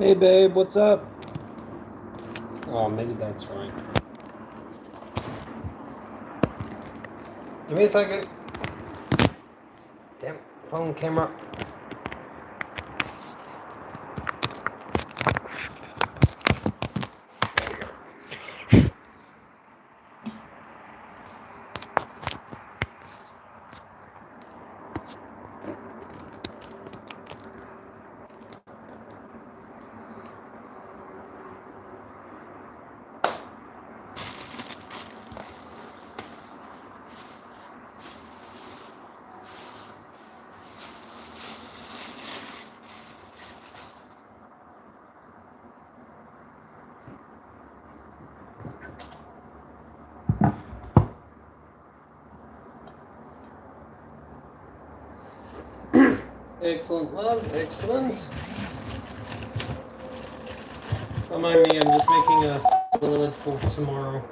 Hey babe, what's up? Oh, maybe that's right. Give me a second. Damn, phone camera. Excellent, love, excellent. Remind me, I'm just making a salad for tomorrow.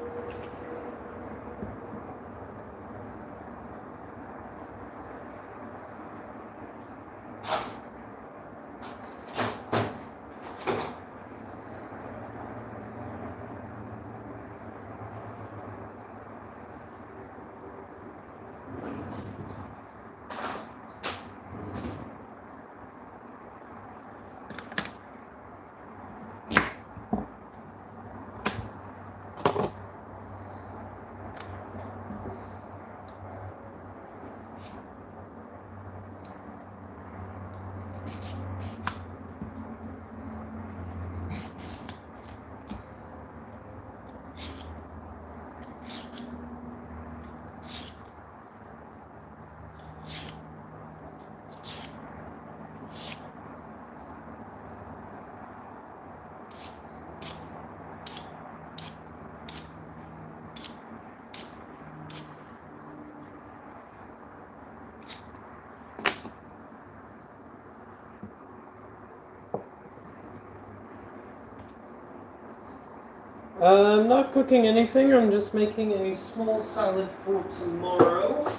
I'm not cooking anything, I'm just making a small salad for tomorrow.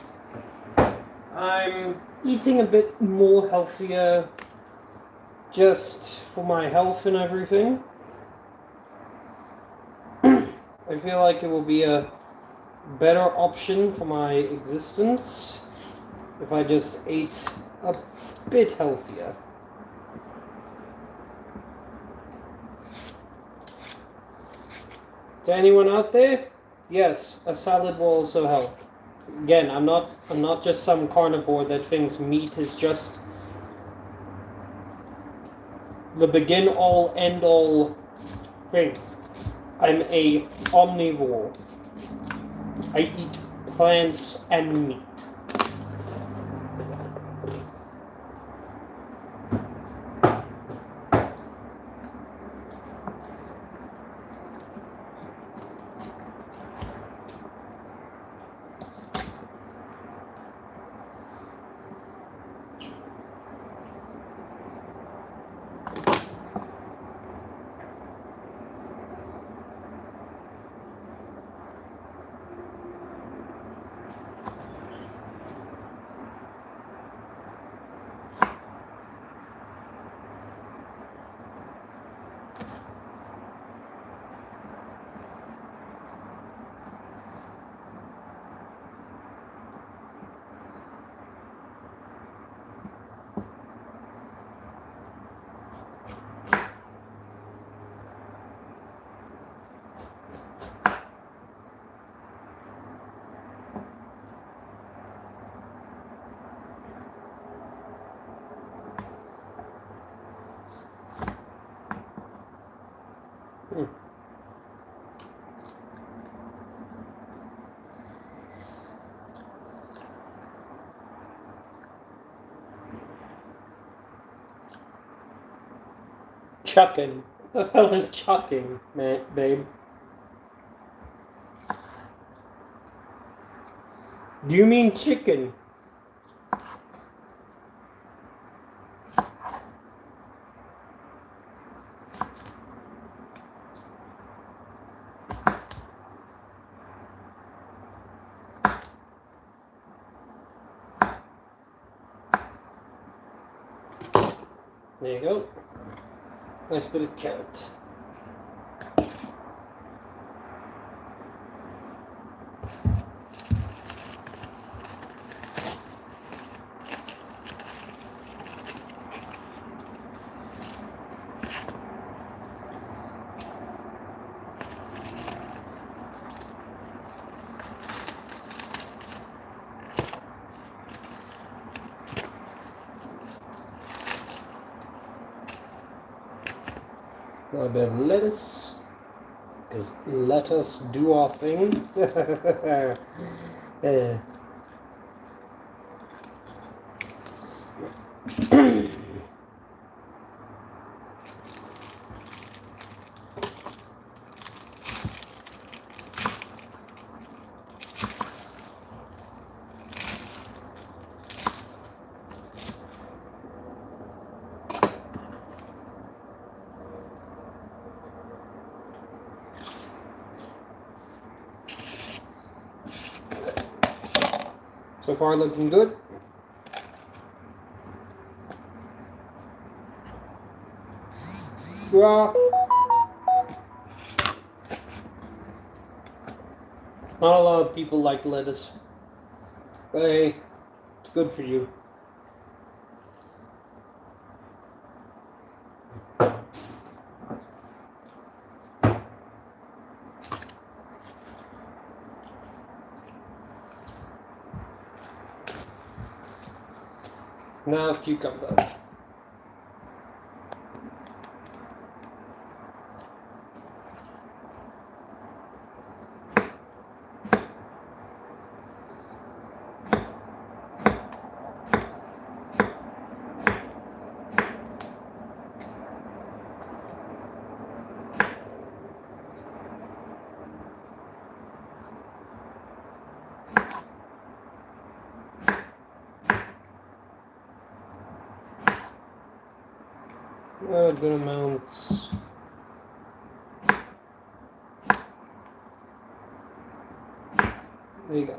I'm eating a bit more healthier just for my health and everything. I feel like it will be a better option for my existence if I just ate a bit healthier. To anyone out there, yes, a salad will also help. Again, I'm not just some carnivore that thinks meat is just the begin all end all thing. I'm a omnivore. I eat plants and meat. Chucking. What the hell is chucking, man, babe? Do you mean chicken? There you go. Nice bit of carrot. Now a bit of lettuce, because let us do our thing. So far looking good. Well, not a lot of people like lettuce, but hey, it's good for you. Now cucumber. Good amounts. There you go.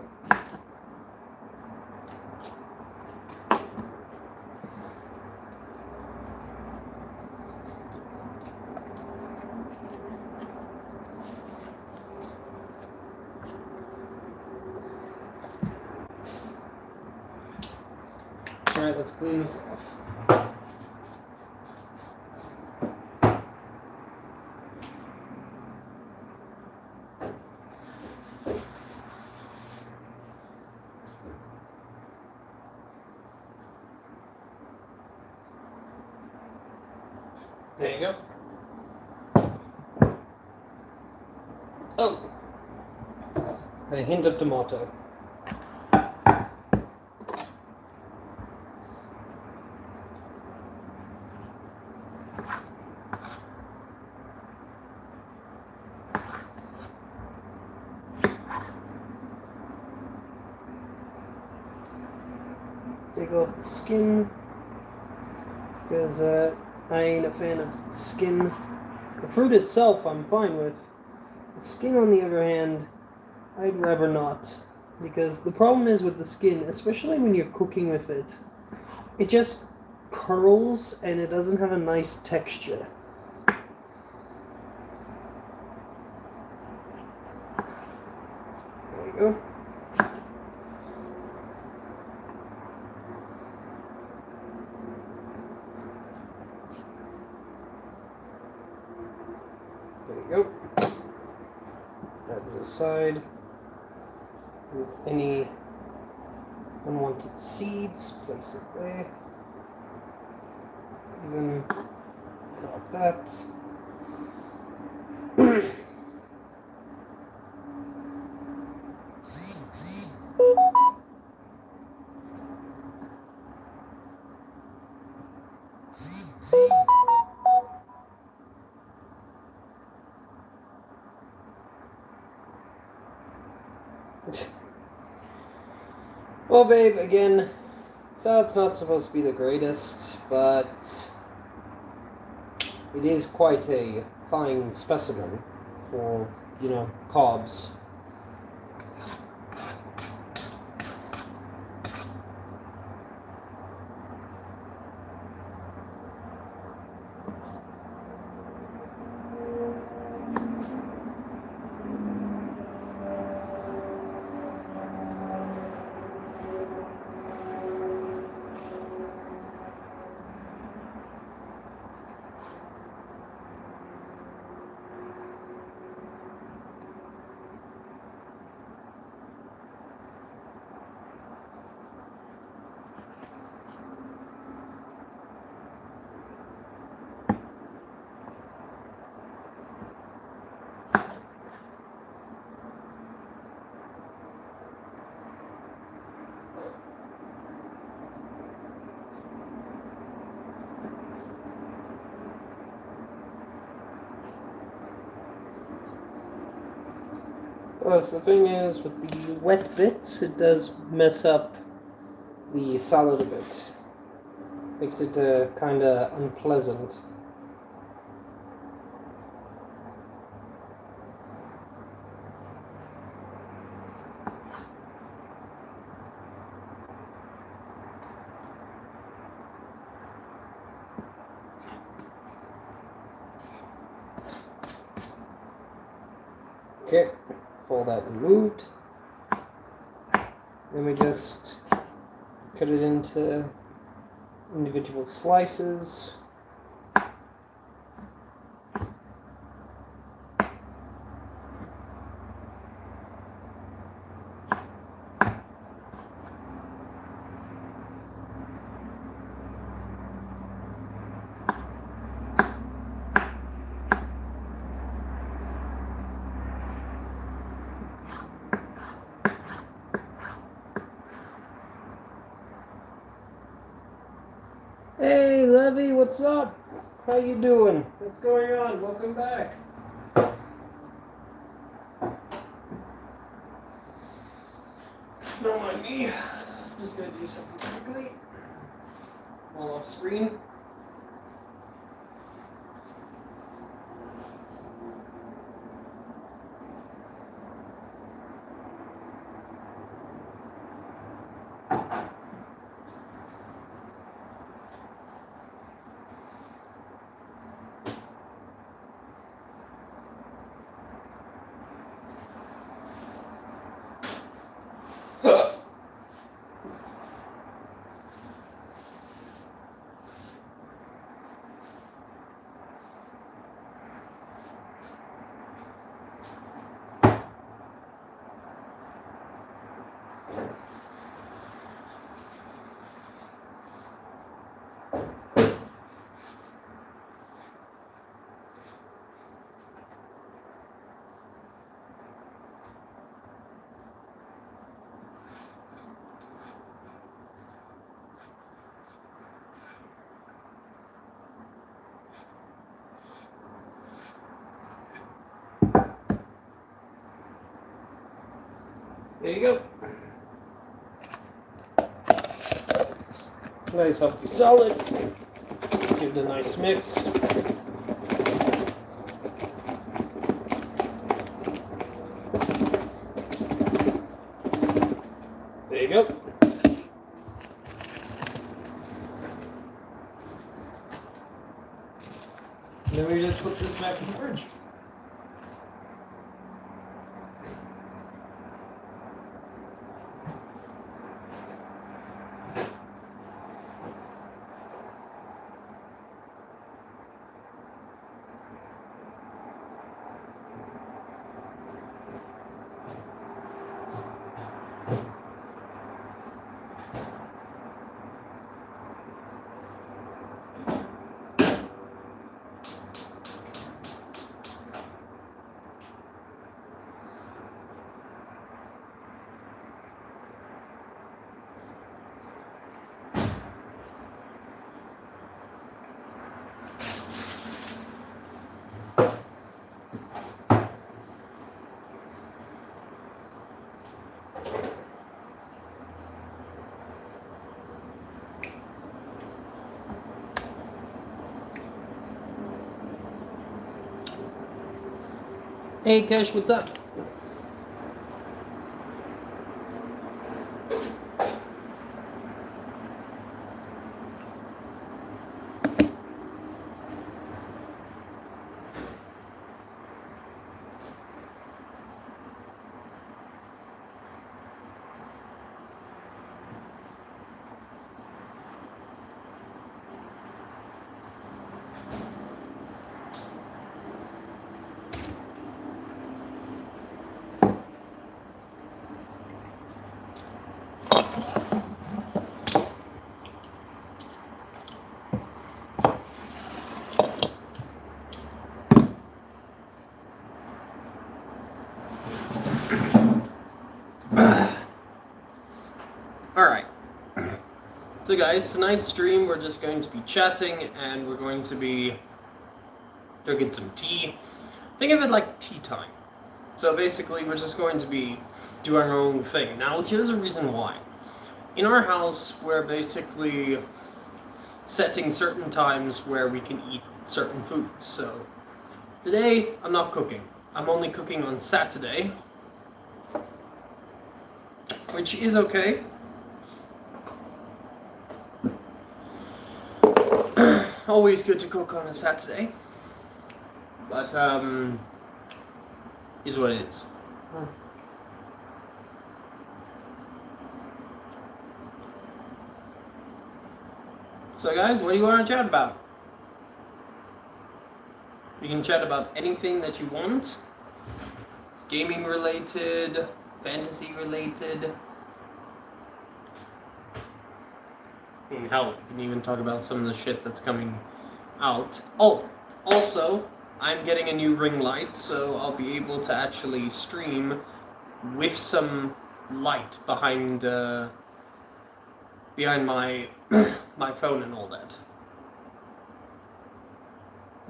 Alright, let's clean this off. There you go. Oh! A hint of tomato. Take off the skin, because I ain't a fan of the skin. The fruit itself I'm fine with. The skin, on the other hand, I'd rather not. Because the problem is with the skin, especially when you're cooking with it, it just curls and it doesn't have a nice texture. There you go. There you go. That to the side. Any unwanted seeds, place it there. Even cut off that. Well, babe, again, so it's not supposed to be the greatest, but it is quite a fine specimen for, you know, cobs. Plus, the thing is, with the wet bits, it does mess up the salad a bit. Makes it kind of unpleasant. Okay, all that removed. Then we just cut it into individual slices. Hey, Levy, what's up? How you doing? What's going on? Welcome back. Don't mind me. Just gonna do something quickly while off screen. There you go. Nice healthy salad. Let's give it a nice mix. There you go. And then we just put this back in the fridge. Hey, Kesh, what's up? Alright. So guys, tonight's stream we're just going to be chatting and we're going to be drinking some tea. Think of it like tea time. So basically, we're just going to be doing our own thing. Now, here's a reason why. In our house, we're basically setting certain times where we can eat certain foods. So today, I'm not cooking. I'm only cooking on Saturday, which is okay. Always good to cook on a Saturday, but is what it is. So guys, what do you want to chat about? You can chat about anything that you want. Gaming related, fantasy related. I mean, hell, you can even talk about some of the shit that's coming out. Oh, also, I'm getting a new ring light, so I'll be able to actually stream with some light behind my my phone and all that.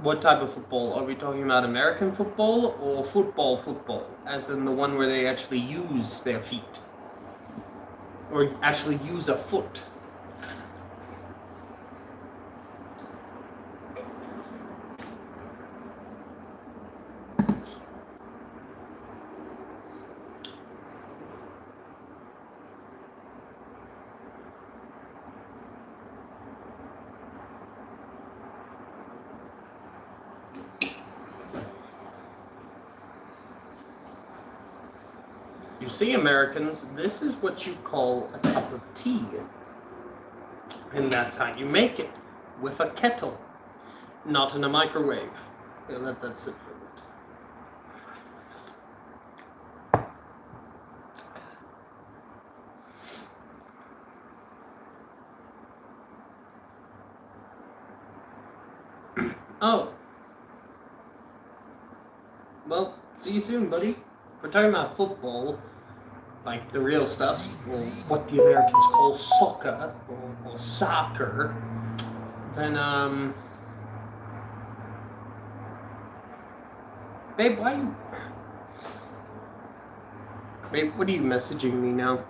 What type of football? Are we talking about American football or football, as in the one where they actually use their feet? Or actually use a foot? You see, Americans, this is what you call a cup of tea. And that's how you make it, with a kettle, not in a microwave. Okay, let that sit for a bit. Oh. Well, see you soon, buddy. If we're talking about football, like the real stuff, or what the Americans call soccer, or soccer, then, babe, why you... Babe, what are you messaging me now?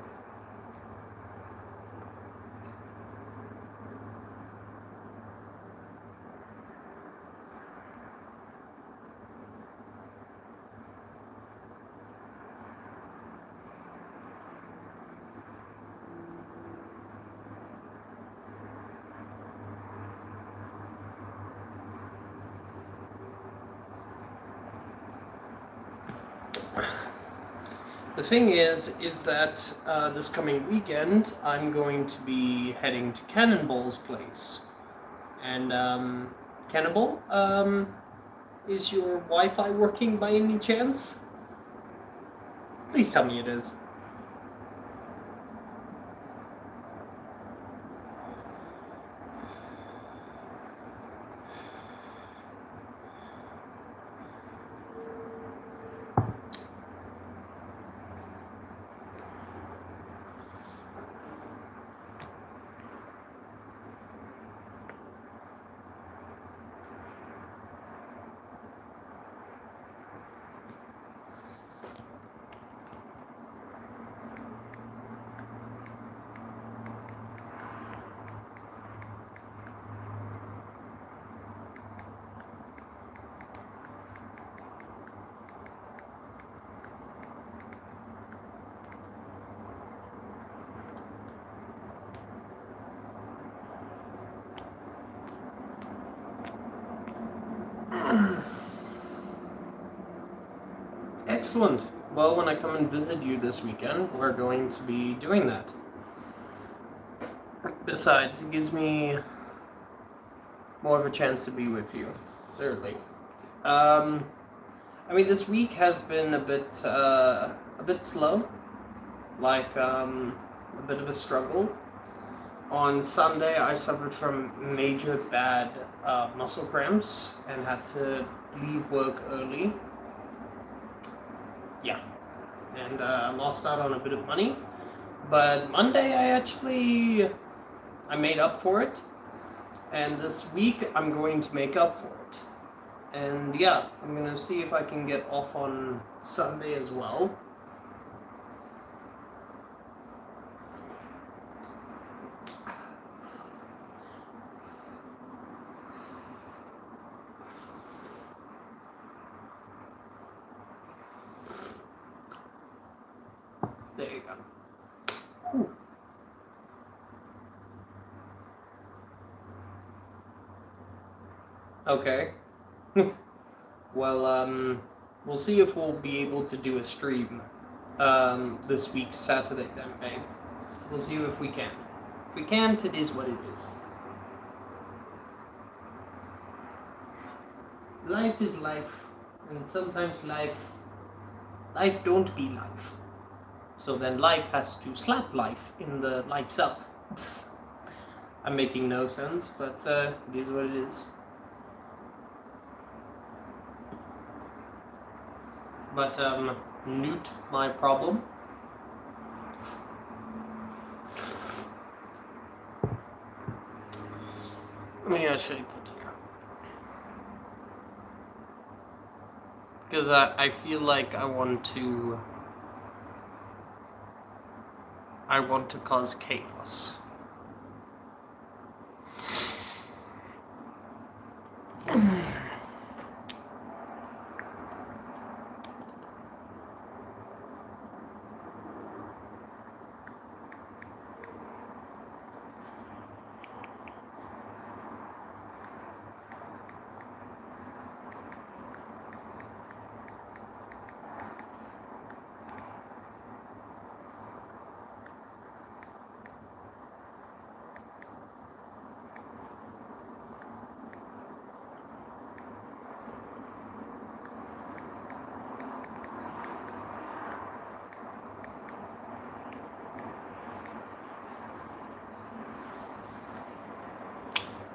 The thing is that this coming weekend, I'm going to be heading to Cannonball's place. And, Cannonball, is your Wi-Fi working by any chance? Please tell me it is. Excellent. Well, when I come and visit you this weekend, we're going to be doing that. Besides, it gives me more of a chance to be with you. Thirdly, I mean, this week has been a bit slow, like a bit of a struggle. On Sunday, I suffered from major bad muscle cramps and had to leave work early. Yeah, and lost out on a bit of money. But Monday, I made up for it. And this week, I'm going to make up for it. And yeah, I'm gonna see if I can get off on Sunday as well. There you go. Ooh. Okay. Well, we'll see if we'll be able to do a stream this week, Saturday then, babe. We'll see if we can. If we can't, it is what it is. Life is life, and sometimes life don't be life. So then life has to slap life in the life self. I'm making no sense, but it is what it is. But Newt, my problem. Let me actually put it here. Because I feel like I want to cause chaos.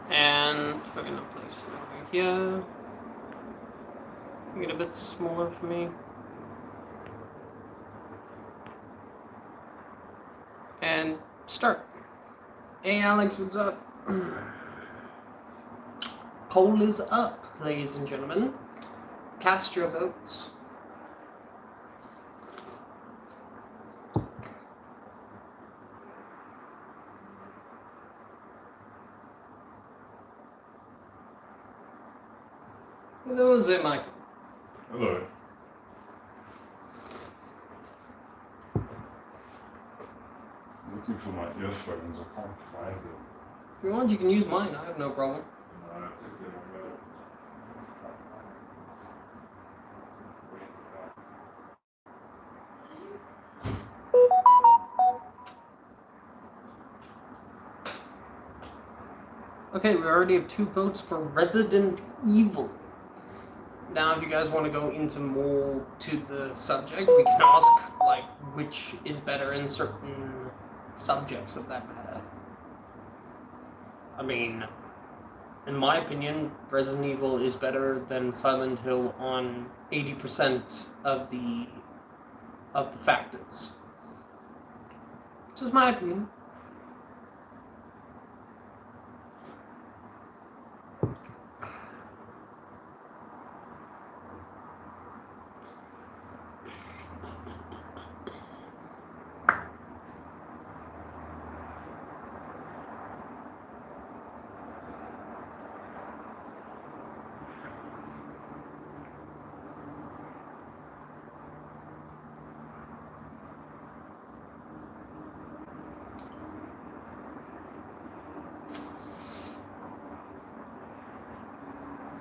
And we're gonna place it over here. Make it a bit smaller for me. And start. Hey Alex, what's up? Poll is up, ladies and gentlemen. Cast your votes. Hello, there, Michael. Hello. Looking for my earphones, I can't find them. If you want, you can use mine. I have no problem. No, that's okay. Okay, we already have 2 votes for Resident Evil. Now, if you guys want to go into more to the subject, we can ask, like, which is better in certain subjects of that matter. I mean, in my opinion, Resident Evil is better than Silent Hill on 80% of the factors. Just my opinion.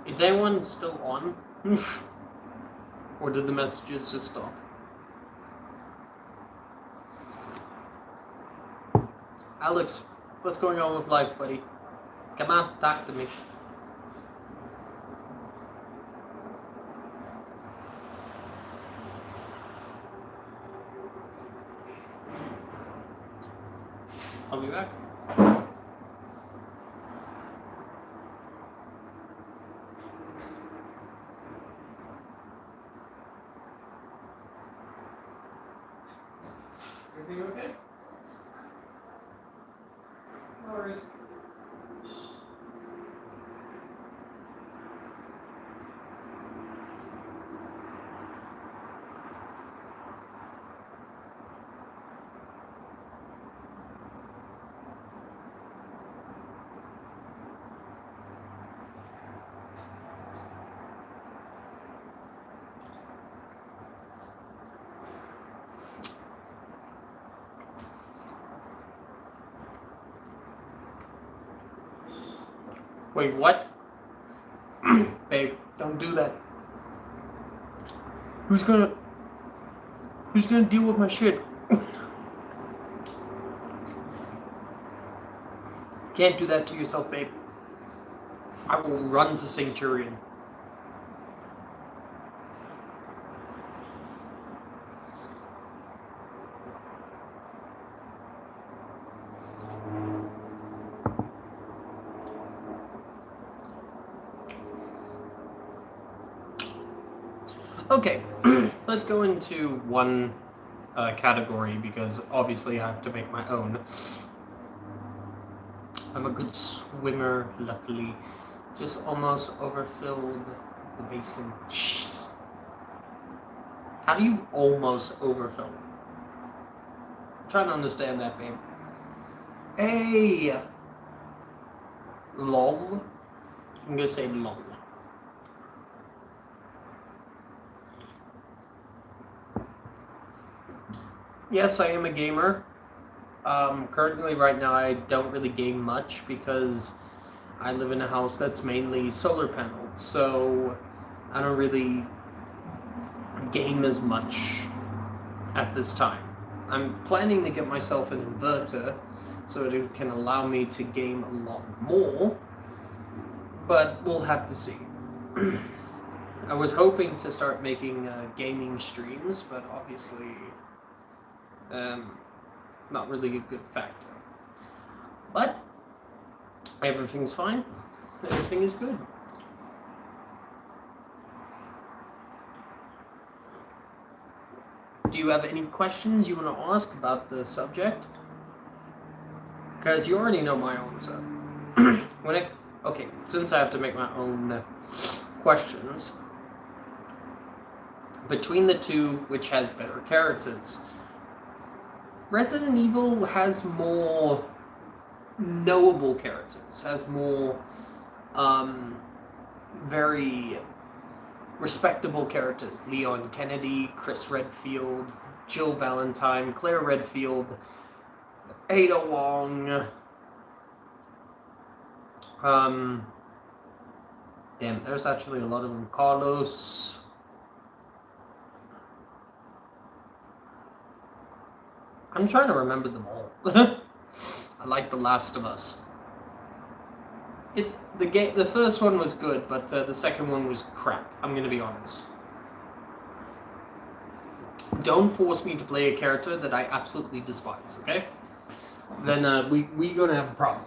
Is anyone still on? Or did the messages just stop? Alex, what's going on with life, buddy? Come on, talk to me. I'll be back. Everything okay? No worries. Wait, what? Babe, don't do that. Who's gonna deal with my shit? Can't do that to yourself, babe. I will run to Centurion. Okay, let's go into one category because obviously I have to make my own. I'm a good swimmer, luckily. Just almost overfilled the basin. Jeez. How do you almost overfill? I'm trying to understand that, babe. Hey! Lol. I'm gonna say lol. Yes, I am a gamer. Currently, right now, I don't really game much because I live in a house that's mainly solar paneled, so I don't really game as much at this time. I'm planning to get myself an inverter so it can allow me to game a lot more, but we'll have to see. I was hoping to start making gaming streams, but obviously not really a good factor. But everything's fine. Everything is good. Do you have any questions you want to ask about the subject? Because you already know my answer. Okay, since I have to make my own questions, between the two, which has better characters? Resident Evil has more knowable characters, has more very respectable characters. Leon Kennedy, Chris Redfield, Jill Valentine, Claire Redfield, Ada Wong. Damn, there's actually a lot of them. Carlos. I'm trying to remember them all. I like The Last of Us. The first one was good, but the second one was crap. I'm gonna be honest. Don't force me to play a character that I absolutely despise, okay? Then we gonna have a problem.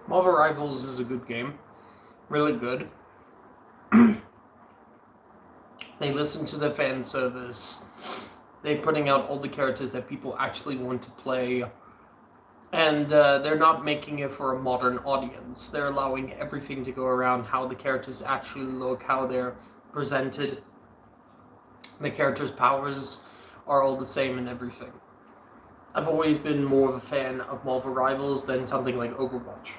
Marvel Rivals is a good game. Really good. They listen to the fan service. They're putting out all the characters that people actually want to play. And they're not making it for a modern audience. They're allowing everything to go around how the characters actually look, how they're presented. The characters' powers are all the same and everything. I've always been more of a fan of Marvel Rivals than something like Overwatch.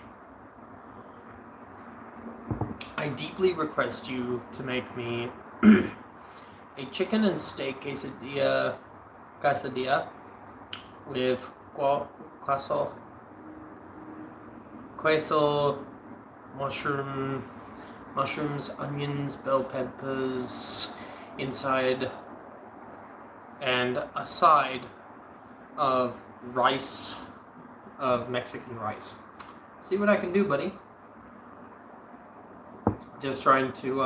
I deeply request you to make me a chicken and steak quesadilla with queso, mushrooms, onions, bell peppers inside, and a side of rice, of Mexican rice. See what I can do, buddy. Just trying to,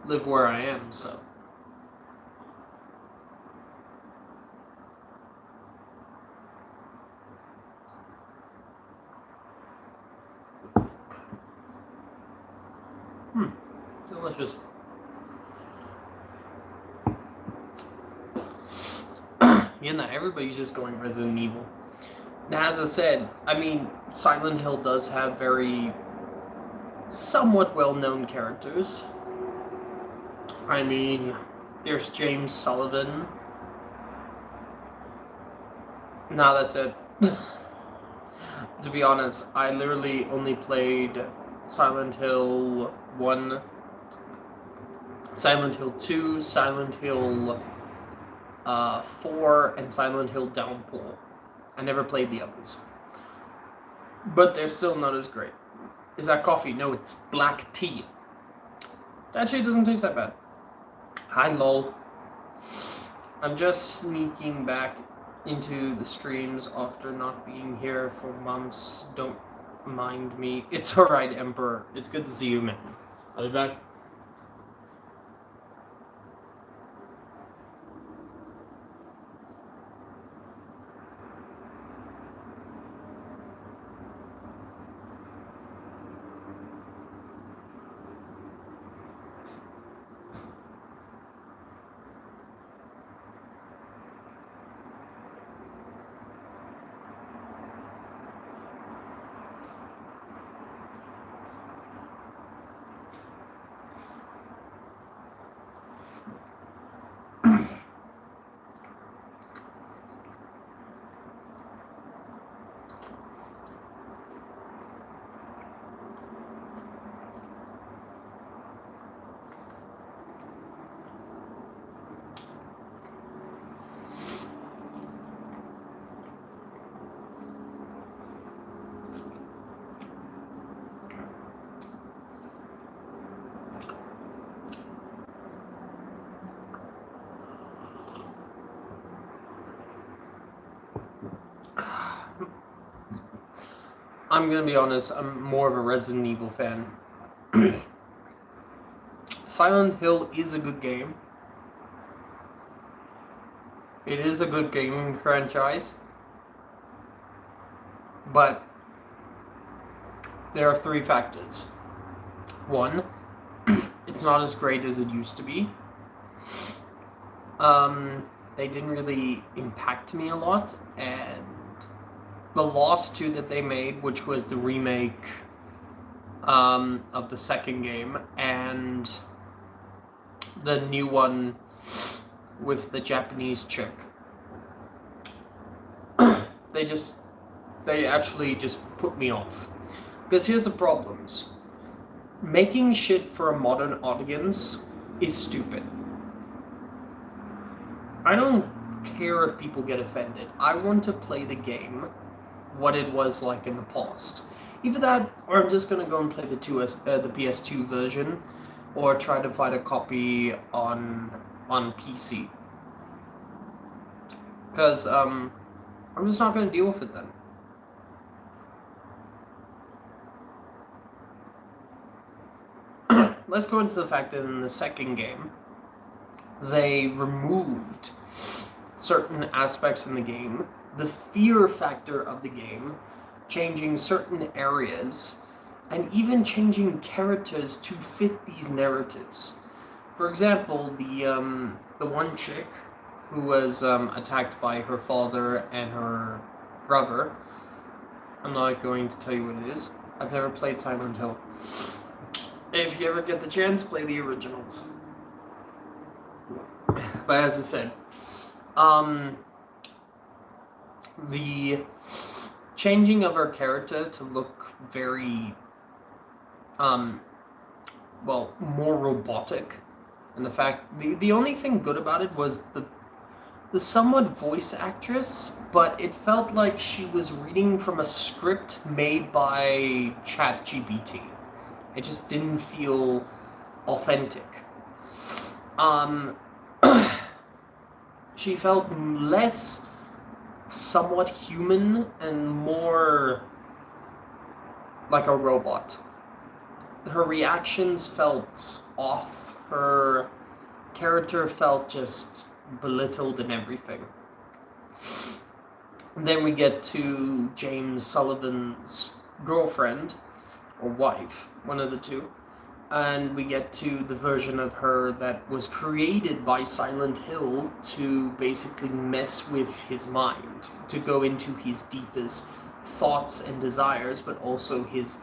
live where I am, so. delicious. Yeah, no, everybody's just going Resident Evil. Now, as I said, I mean, Silent Hill does have very somewhat well-known characters. I mean, there's James Sullivan. Nah, that's it. To be honest, I literally only played Silent Hill 1, Silent Hill 2, Silent Hill 4, and Silent Hill Downpour. I never played the others. But they're still not as great. Is that coffee? No, it's black tea. Actually, it doesn't taste that bad. Hi, lol. I'm just sneaking back into the streams after not being here for months. Don't mind me. It's alright, Emperor. It's good to see you, man. I'll be back. I'm gonna be honest, I'm more of a Resident Evil fan. Silent Hill is a good game. It is a good gaming franchise. But there are 3 factors. 1, it's not as great as it used to be. They didn't really impact me a lot, and the last 2 that they made, which was the remake of the second game and the new one with the Japanese chick, they actually just put me off. Because here's the problems. Making shit for a modern audience is stupid. I don't care if people get offended. I want to play the game what it was like in the past. Either that, or I'm just gonna go and play the PS2 version, or try to find a copy on PC. Because I'm just not gonna deal with it then. Let's go into the fact that in the second game, they removed certain aspects in the game, the fear factor of the game, changing certain areas, and even changing characters to fit these narratives. For example, the one chick who was attacked by her father and her brother. I'm not going to tell you what it is. I've never played Silent Hill. If you ever get the chance, play the originals. But as I said, the changing of her character to look very, well, more robotic, and the fact the only thing good about it was the somewhat voice actress, but it felt like she was reading from a script made by ChatGPT. It just didn't feel authentic. She felt less somewhat human and more like a robot. Her reactions felt off. Her character felt just belittled and everything. And then we get to James Sullivan's girlfriend, or wife, one of the two. and we get to the version of her that was created by Silent Hill to basically mess with his mind, to go into his deepest thoughts and desires, but also his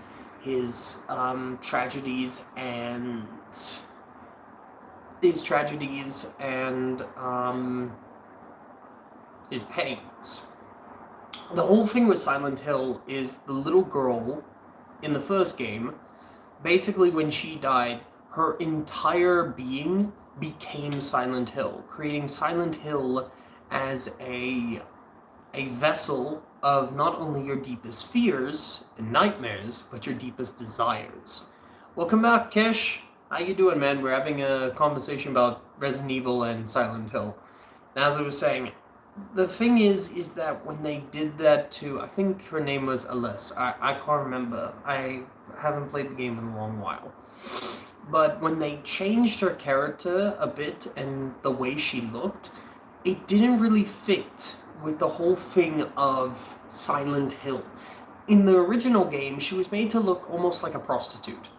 tragedies and his pains. The whole thing with Silent Hill is the little girl in the first game, basically when she died, her entire being became Silent Hill, creating Silent Hill as a vessel of not only your deepest fears and nightmares, but your deepest desires. Welcome back, Kish. How you doing, man? We're having a conversation about Resident Evil and Silent Hill. And as I was saying, the thing is that when they did that to, I think her name was Alice. I can't remember. I haven't played the game in a long while. But when they changed her character a bit and the way she looked, it didn't really fit with the whole thing of Silent Hill. In the original game, she was made to look almost like a prostitute.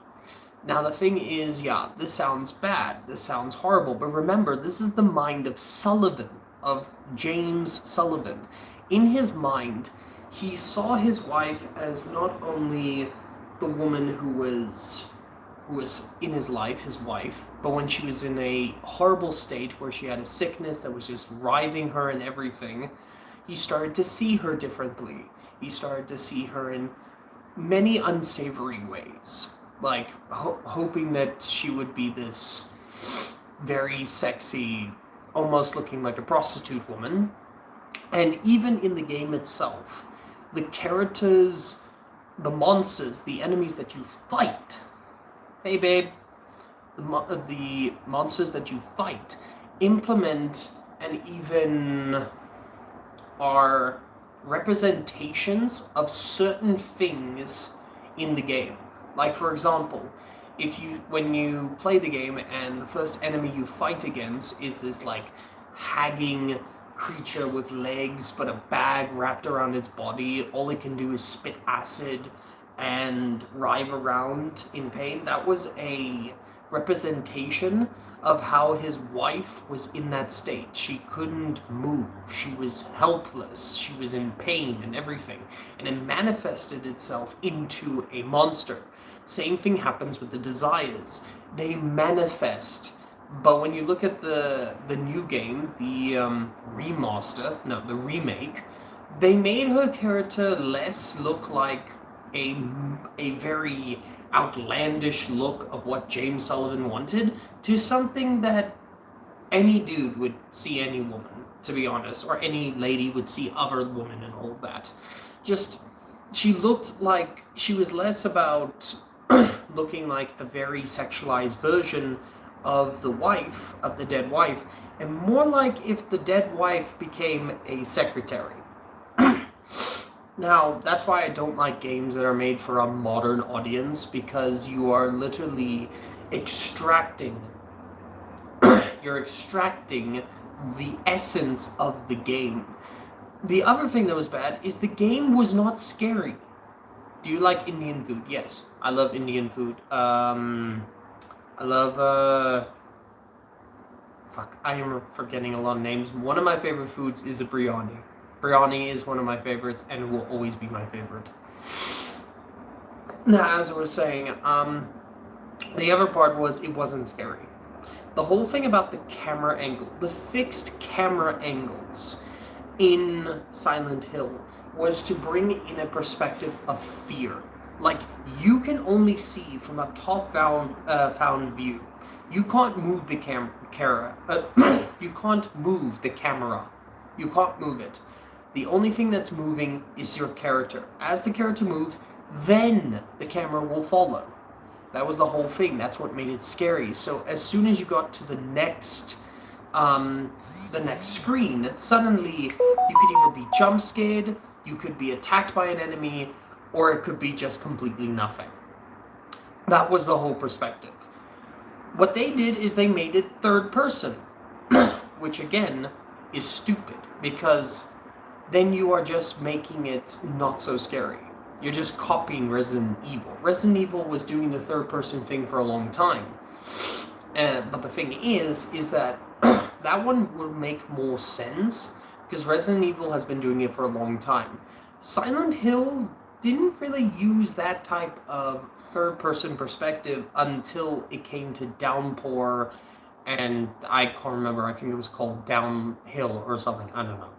Now the thing is, yeah, this sounds bad, this sounds horrible, but remember, this is the mind of Sullivan, of James Sullivan. In his mind, he saw his wife as not only the woman who was in his life, his wife, but when she was in a horrible state where she had a sickness that was just riving her and everything, he started to see her differently. He started to see her in many unsavory ways, like hoping that she would be this very sexy, almost looking like a prostitute woman. And even in the game itself, the characters, the monsters, the enemies that you fight, hey babe, the monsters that you fight implement and even are representations of certain things in the game. Like, for example, when you play the game and the first enemy you fight against is this like hagging creature with legs but a bag wrapped around its body, all it can do is spit acid and writhe around in pain. That was a representation of how his wife was in that state. She couldn't move. She was helpless. She was in pain and everything. And it manifested itself into a monster. Same thing happens with the desires. They manifest. But when you look at the new game, the the remake, they made her character less look like a very outlandish look of what James Sullivan wanted to something that any dude would see any woman, to be honest, or any lady would see other women and all that. Just, she looked like she was less about looking like a very sexualized version of the wife, of the dead wife, and more like if the dead wife became a secretary. Now, that's why I don't like games that are made for a modern audience, because you are literally extracting you're extracting the essence of the game. The other thing that was bad is the game was not scary. Do you like Indian food? Yes, I love Indian food. I love fuck, I am forgetting a lot of names. One of my favorite foods is a biryani. Biryani is one of my favorites and will always be my favorite. Now, as I was saying, the other part was it wasn't scary. The whole thing about the camera angle, the fixed camera angles in Silent Hill was to bring in a perspective of fear. Like, you can only see from a top-down view. You can't move the camera. You can't move the camera. You can't move it. The only thing that's moving is your character. As the character moves, then the camera will follow. That was the whole thing. That's what made it scary. So as soon as you got to the next screen, suddenly you could either be jump scared, you could be attacked by an enemy, or it could be just completely nothing. That was the whole perspective. What they did is they made it third person, which again is stupid, because then you are just making it not so scary. You're just copying Resident Evil. Resident Evil was doing the third-person thing for a long time. But the thing is that that one will make more sense because Resident Evil has been doing it for a long time. Silent Hill didn't really use that type of third-person perspective until it came to Downpour, and I can't remember, I think it was called Downhill or something, I don't know.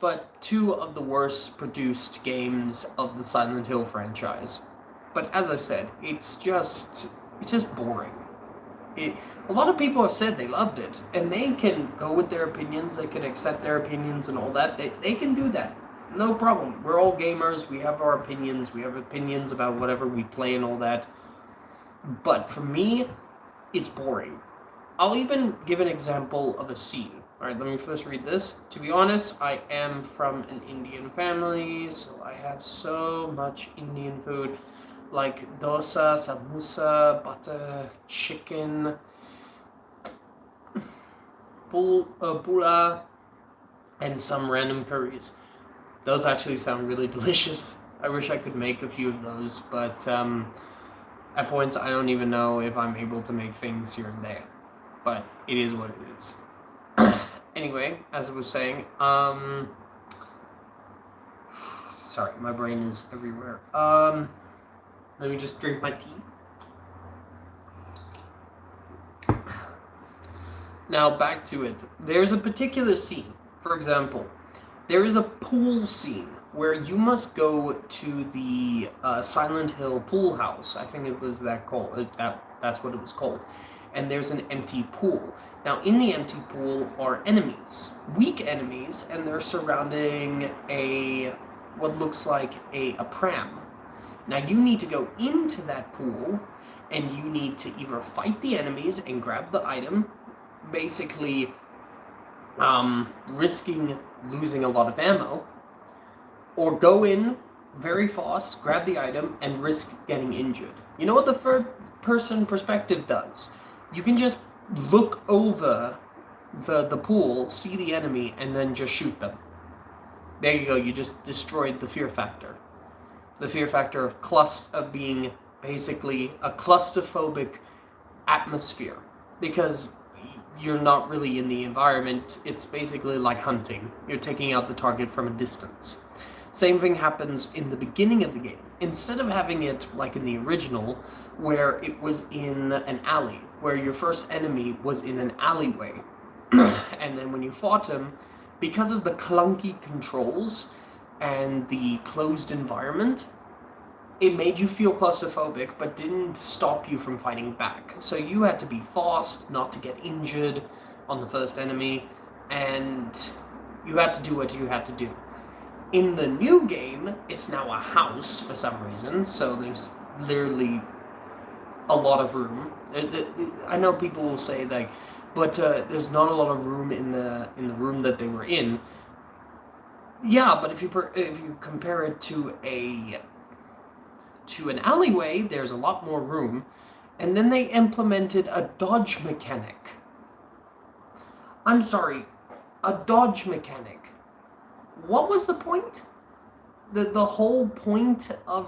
But two of the worst produced games of the Silent Hill franchise. But as I said, it's just boring. A lot of people have said they loved it, and they can go with their opinions, they can accept their opinions and all that, they can do that. No problem. We're all gamers, we have our opinions, we have opinions about whatever we play and all that. But for me, it's boring. I'll even give an example of a scene. Alright, let me first read this. To be honest, I am from an Indian family, so I have so much Indian food. Like dosa, samosa, butter, chicken, pula, and some random curries. Those actually sound really delicious. I wish I could make a few of those, but at points I don't even know if I'm able to make things here and there. But it is what it is. Anyway, as I was saying, sorry, my brain is everywhere. Let me just drink my tea. Now back to it. There's a particular scene. For example, there is a pool scene where you must go to the Silent Hill pool house. I think it was that called. That's what it was called. And there's an empty pool. Now in the empty pool are enemies, weak enemies, and they're surrounding what looks like a pram. Now you need to go into that pool, and you need to either fight the enemies and grab the item, basically risking losing a lot of ammo, or go in very fast, grab the item, and risk getting injured. You know what the third-person perspective does? You can just look over the pool, see the enemy, and then just shoot them. There you go, you just destroyed the fear factor. The fear factor of being basically a claustrophobic atmosphere. Because you're not really in the environment, it's basically like hunting. You're taking out the target from a distance. Same thing happens in the beginning of the game. Instead of having it like in the original, where it was in an alley, where your first enemy was in an alleyway, and then when you fought him, because of the clunky controls and the closed environment, it made you feel claustrophobic, but didn't stop you from fighting back. So you had to be fast, not to get injured on the first enemy, and you had to do what you had to do. In the new game, it's now a house for some reason, so there's literally a lot of room. I know people will say like, but there's not a lot of room in the room that they were in. Yeah, but if you compare it to an alleyway, there's a lot more room, and then they implemented a dodge mechanic. I'm sorry, a dodge mechanic. What was the point? The whole point of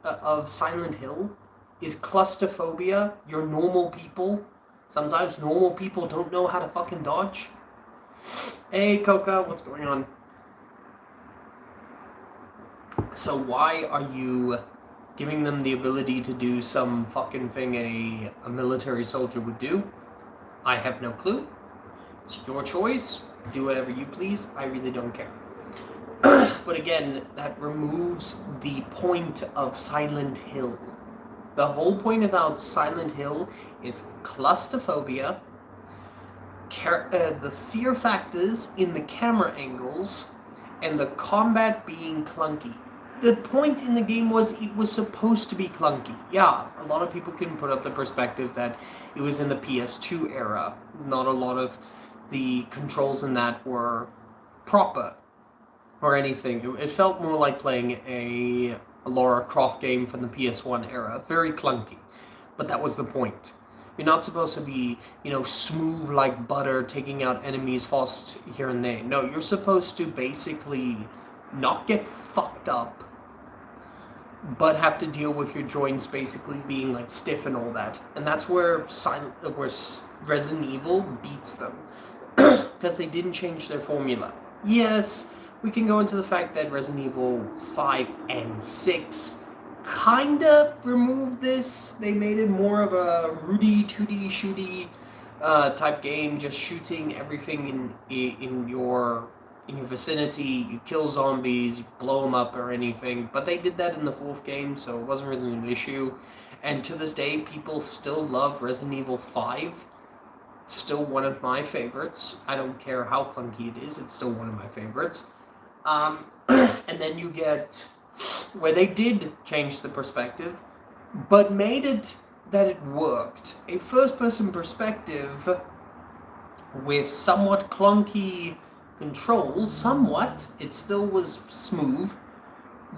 of Silent Hill is claustrophobia. You're normal people. Sometimes normal people don't know how to fucking dodge. Hey, Coca, what's going on? So why are you giving them the ability to do some fucking thing a military soldier would do? I have no clue. It's your choice. Do whatever you please. I really don't care. But again, that removes the point of Silent Hill. The whole point about Silent Hill is claustrophobia, the fear factors in the camera angles, and the combat being clunky. The point in the game was it was supposed to be clunky. Yeah, a lot of people can put up the perspective that it was in the PS2 era. Not a lot of the controls in that were proper or anything. It felt more like playing a Lara Croft game from the PS1 era. Very clunky. But that was the point. You're not supposed to be, smooth like butter, taking out enemies fast here and there. No, you're supposed to basically not get fucked up, but have to deal with your joints basically being like stiff and all that. And that's where Resident Evil beats them. Because they didn't change their formula. Yes, we can go into the fact that Resident Evil 5 and 6 kinda removed this. They made it more of a Rudy, Tooty, Shooty type game, just shooting everything in your vicinity. You kill zombies, you blow them up or anything. But they did that in the 4th game, so it wasn't really an issue. And to this day, people still love Resident Evil 5. Still one of my favorites. I don't care how clunky it is, it's still one of my favorites. And then you get where they did change the perspective, but made it that it worked. A first-person perspective with somewhat clunky controls, somewhat. It still was smooth,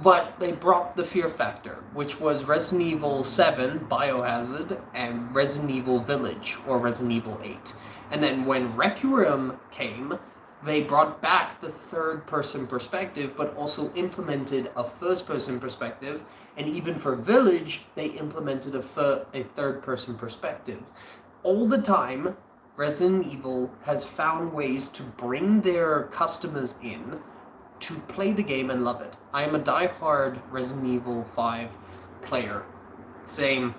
but they brought the fear factor, which was Resident Evil 7, Biohazard, and Resident Evil Village, or Resident Evil 8. And then when Requiem came, they brought back the third-person perspective, but also implemented a first-person perspective, and even for Village, they implemented a third-person perspective. All the time, Resident Evil has found ways to bring their customers in to play the game and love it. I am a die-hard Resident Evil 5 player. Same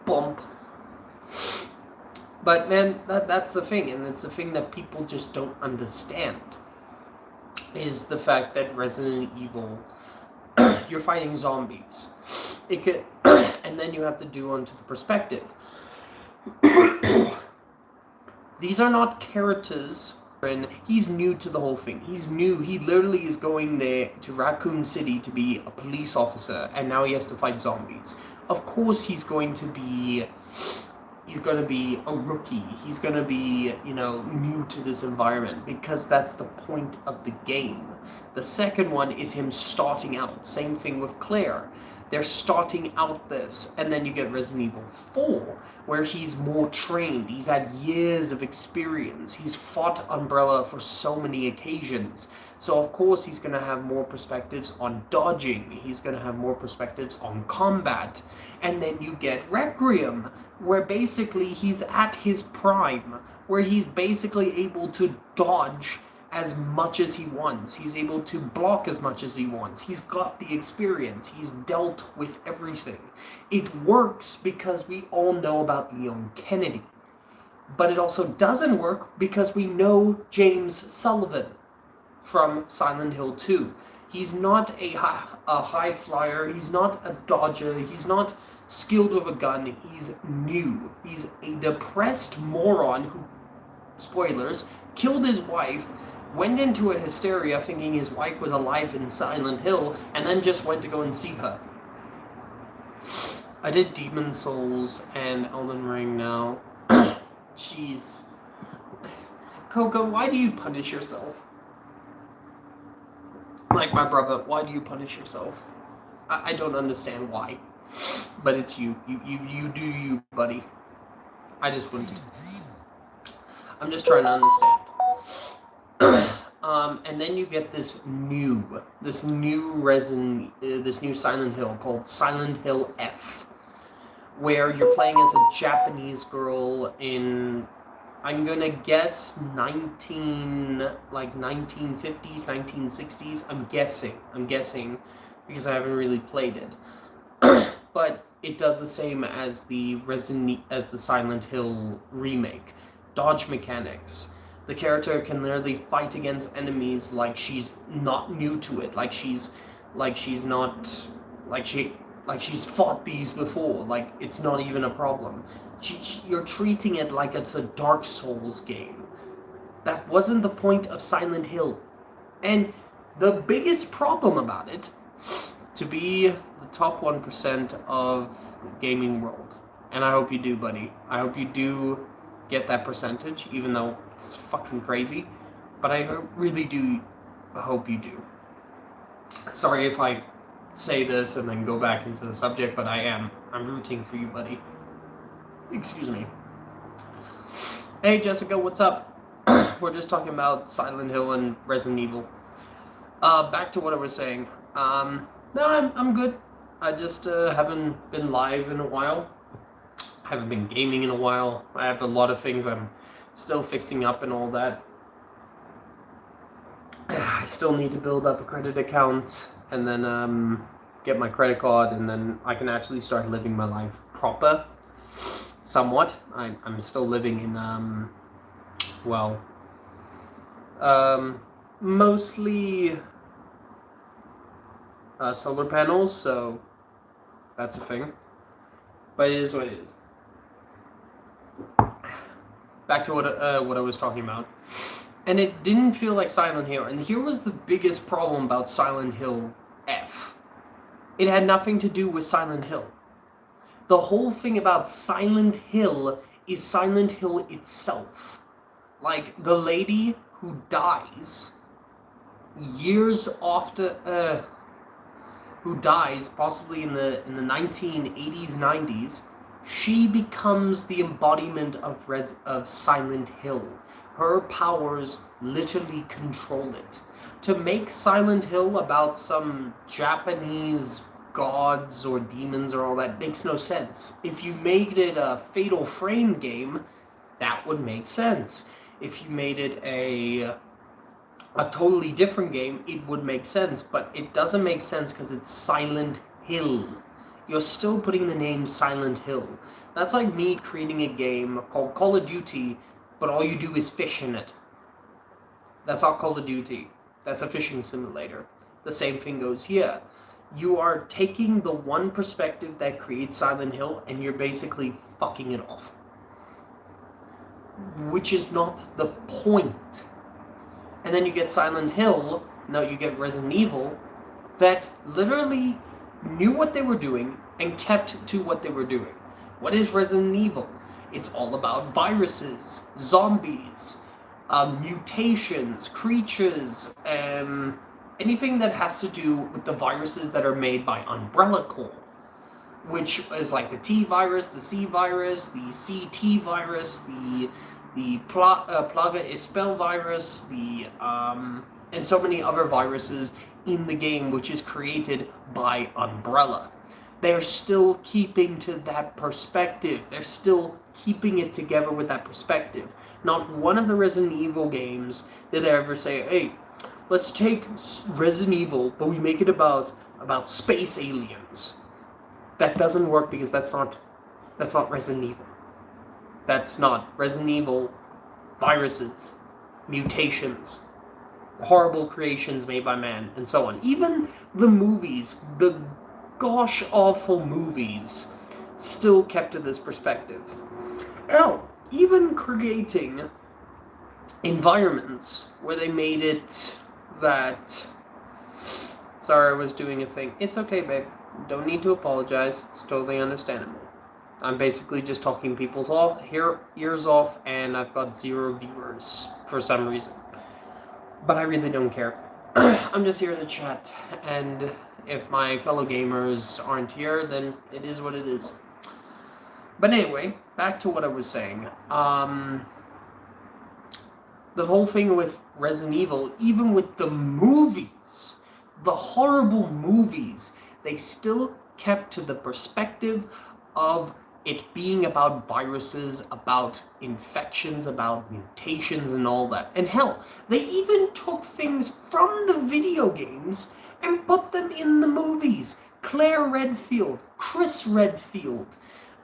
bump. But man, that's the thing, and it's the thing that people just don't understand, is the fact that Resident Evil, you're fighting zombies. It could, and then you have to do onto the perspective. These are not characters. And he's new to the whole thing. He's new. He literally is going there to Raccoon City to be a police officer, and now he has to fight zombies. Of course, he's going to be a rookie. He's going to be, new to this environment, because that's the point of the game. The second one is him starting out. Same thing with Claire. They're starting out this, and then you get Resident Evil 4, where he's more trained. He's had years of experience. He's fought Umbrella for so many occasions. So of course he's going to have more perspectives on dodging. He's going to have more perspectives on combat. And then you get Requiem, where basically he's at his prime, where he's basically able to dodge as much as he wants. He's able to block as much as he wants. He's got the experience. He's dealt with everything. It works because we all know about Leon Kennedy. But it also doesn't work because we know James Sullivan from Silent Hill 2. He's not a high flyer. He's not a dodger. He's not skilled with a gun. He's new. He's a depressed moron who, spoilers, killed his wife, went into a hysteria thinking his wife was alive in Silent Hill, and then just went to go and see her. I did Demon Souls and Elden Ring now. Jeez. Coco, why do you punish yourself? Like my brother, why do you punish yourself? I don't understand why. But it's you. You do you, buddy. I just wouldn't. I'm just trying to understand. And then you get this new Silent Hill called Silent Hill F, where you're playing as a Japanese girl in, I'm gonna guess 1950s, 1960s. I'm guessing because I haven't really played it. But it does the same as the Silent Hill remake. Dodge mechanics. The character can literally fight against enemies like she's not new to it, like she's fought these before, like it's not even a problem. You're treating it like it's a Dark Souls game. That wasn't the point of Silent Hill. And the biggest problem about it, to be the top 1% of the gaming world, and I hope you do, buddy. I hope you do get that percentage, even though it's fucking crazy. But I really do hope you do. Sorry if I say this and then go back into the subject, but I'm rooting for you, buddy. Excuse me. Hey Jessica, what's up? We're just talking about Silent Hill and Resident Evil. Back to what I was saying. No, I'm good. I just haven't been live in a while. Haven't been gaming in a while. I have a lot of things I'm still fixing up and all that. I still need to build up a credit account and then get my credit card, and then I can actually start living my life proper. Somewhat. I'm still living in mostly solar panels, so that's a thing. But it is what it is. Back to what I was talking about. And it didn't feel like Silent Hill. And here was the biggest problem about Silent Hill F. It had nothing to do with Silent Hill. The whole thing about Silent Hill is Silent Hill itself. Like, the lady who dies years after, who dies possibly in the 1980s, 90s, she becomes the embodiment of Silent Hill. Her powers literally control it. To make Silent Hill about some Japanese gods or demons or all that makes no sense. If you made it a Fatal Frame game, that would make sense. If you made it a totally different game, it would make sense, but it doesn't make sense because it's Silent Hill. You're still putting the name Silent Hill. That's like me creating a game called Call of Duty, but all you do is fish in it. That's not Call of Duty. That's a fishing simulator. The same thing goes here. You are taking the one perspective that creates Silent Hill and you're basically fucking it off. Which is not the point. And then you get Silent Hill, now you get Resident Evil, that literally knew what they were doing and kept to what they were doing. What is Resident Evil? It's all about viruses, zombies, mutations, creatures, anything that has to do with the viruses that are made by Umbrella Corp, which is like the T virus, the C virus, the CT virus, the Plaga Espel virus, and so many other viruses in the game, which is created by Umbrella. They're still keeping to that perspective. They're still keeping it together with that perspective. Not one of the Resident Evil games did they ever say, hey, let's take Resident Evil, but we make it about space aliens. That doesn't work because that's not Resident Evil. That's not Resident Evil. Viruses, mutations, horrible creations made by man, and so on. Even the movies, the gosh awful movies, still kept to this perspective. Hell, even creating environments where they made it that... Sorry, I was doing a thing. It's okay, babe. Don't need to apologize. It's totally understandable. I'm basically just talking people's ears off, and I've got 0 viewers for some reason. But I really don't care. I'm just here to chat, and if my fellow gamers aren't here, then it is what it is. But anyway, back to what I was saying. The whole thing with Resident Evil, even with the movies, the horrible movies, they still kept to the perspective of it being about viruses, about infections, about mutations and all that. And hell, they even took things from the video games and put them in the movies. Claire Redfield, Chris Redfield,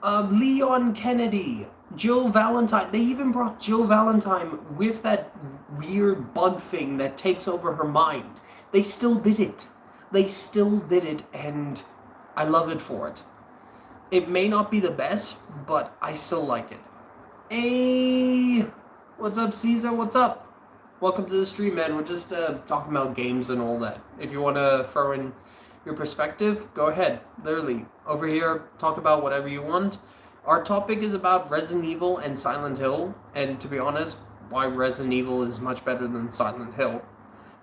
Leon Kennedy, Jill Valentine. They even brought Jill Valentine with that weird bug thing that takes over her mind. They still did it. They still did it, and I love it for it. It may not be the best, but I still like it. Hey, what's up, Caesar? What's up? Welcome to the stream, man. We're just talking about games and all that. If you want to throw in your perspective, go ahead. Literally, over here, talk about whatever you want. Our topic is about Resident Evil and Silent Hill, and to be honest, why Resident Evil is much better than Silent Hill.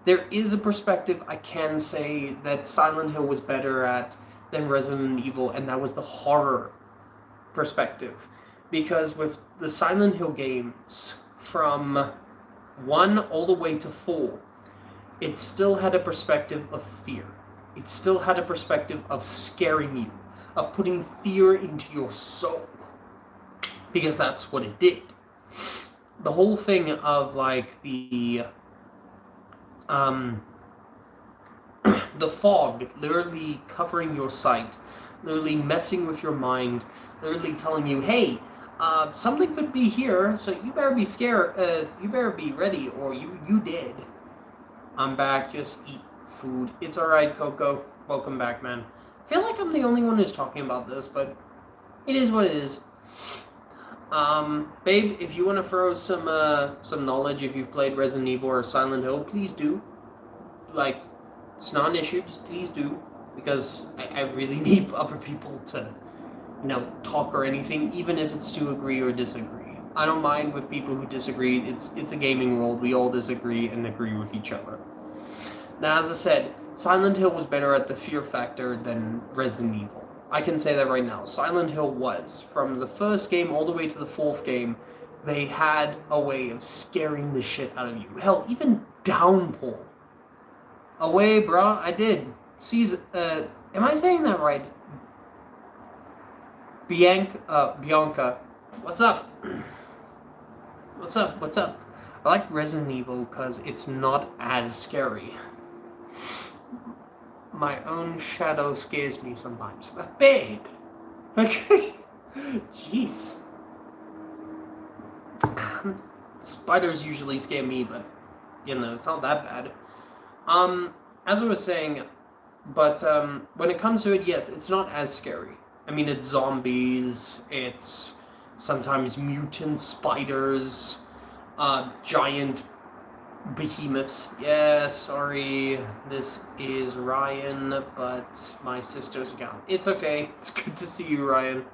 There is a perspective I can say that Silent Hill was better at than Resident Evil, and that was the horror perspective. Because with the Silent Hill games, from 1 all the way to 4, it still had a perspective of fear. It still had a perspective of scaring you, of putting fear into your soul. Because that's what it did. The whole thing of like the fog literally covering your sight, literally messing with your mind, literally telling you, hey, something could be here, so you better be scared, you better be ready, or you did. I'm back, just eat food. It's alright, Coco. Welcome back, man. I feel like I'm the only one who's talking about this, but it is what it is. Babe, if you want to throw some knowledge, if you've played Resident Evil or Silent Hill, please do. Like, it's not an issue, just please do. Because I really need other people to, talk or anything, even if it's to agree or disagree. I don't mind with people who disagree. It's a gaming world. We all disagree and agree with each other. Now, as I said, Silent Hill was better at the fear factor than Resident Evil. I can say that right now. Silent Hill was. From the first game all the way to the fourth game, they had a way of scaring the shit out of you. Hell, even Downpour. Away, bruh, I did. Am I saying that right? Bianca. What's up? What's up? I like Resident Evil because it's not as scary. My own shadow scares me sometimes. But babe! Jeez. Spiders usually scare me, but, it's not that bad. As I was saying, but when it comes to it, yes, it's not as scary. I mean, it's zombies, it's sometimes mutant spiders, giant behemoths. Yeah, sorry, this is Ryan, but my sister's gone. It's okay. It's good to see you, Ryan.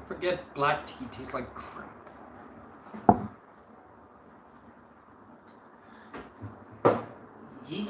Forget black tea. Tastes like crap. Yeet.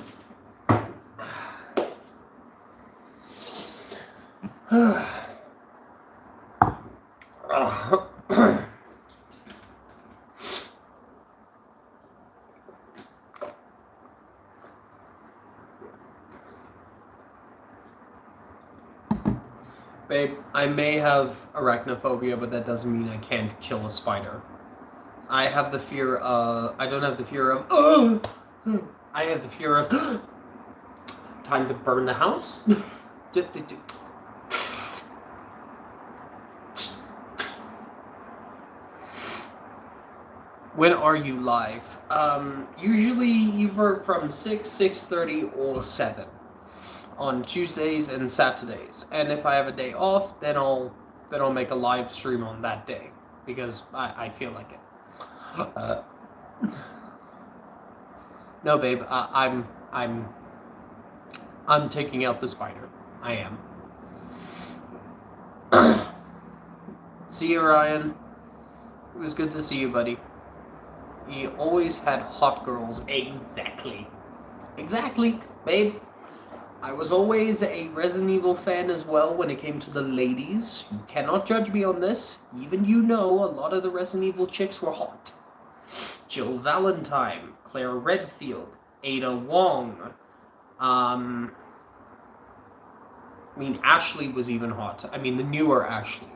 Babe, I may have arachnophobia, but that doesn't mean I can't kill a spider. I have the fear of... I don't have the fear of... I have the fear of... time to burn the house? When are you live? Usually either from 6, 6:30, or 7. On Tuesdays and Saturdays, and if I have a day off, then I'll make a live stream on that day because I feel like it. No, babe, I'm taking out the spider. I am. See you, Ryan. It was good to see you, buddy. You always had hot girls. Exactly, babe. I was always a Resident Evil fan as well when it came to the ladies. You cannot judge me on this. Even a lot of the Resident Evil chicks were hot. Jill Valentine, Claire Redfield, Ada Wong. Ashley was even hot. The newer Ashley.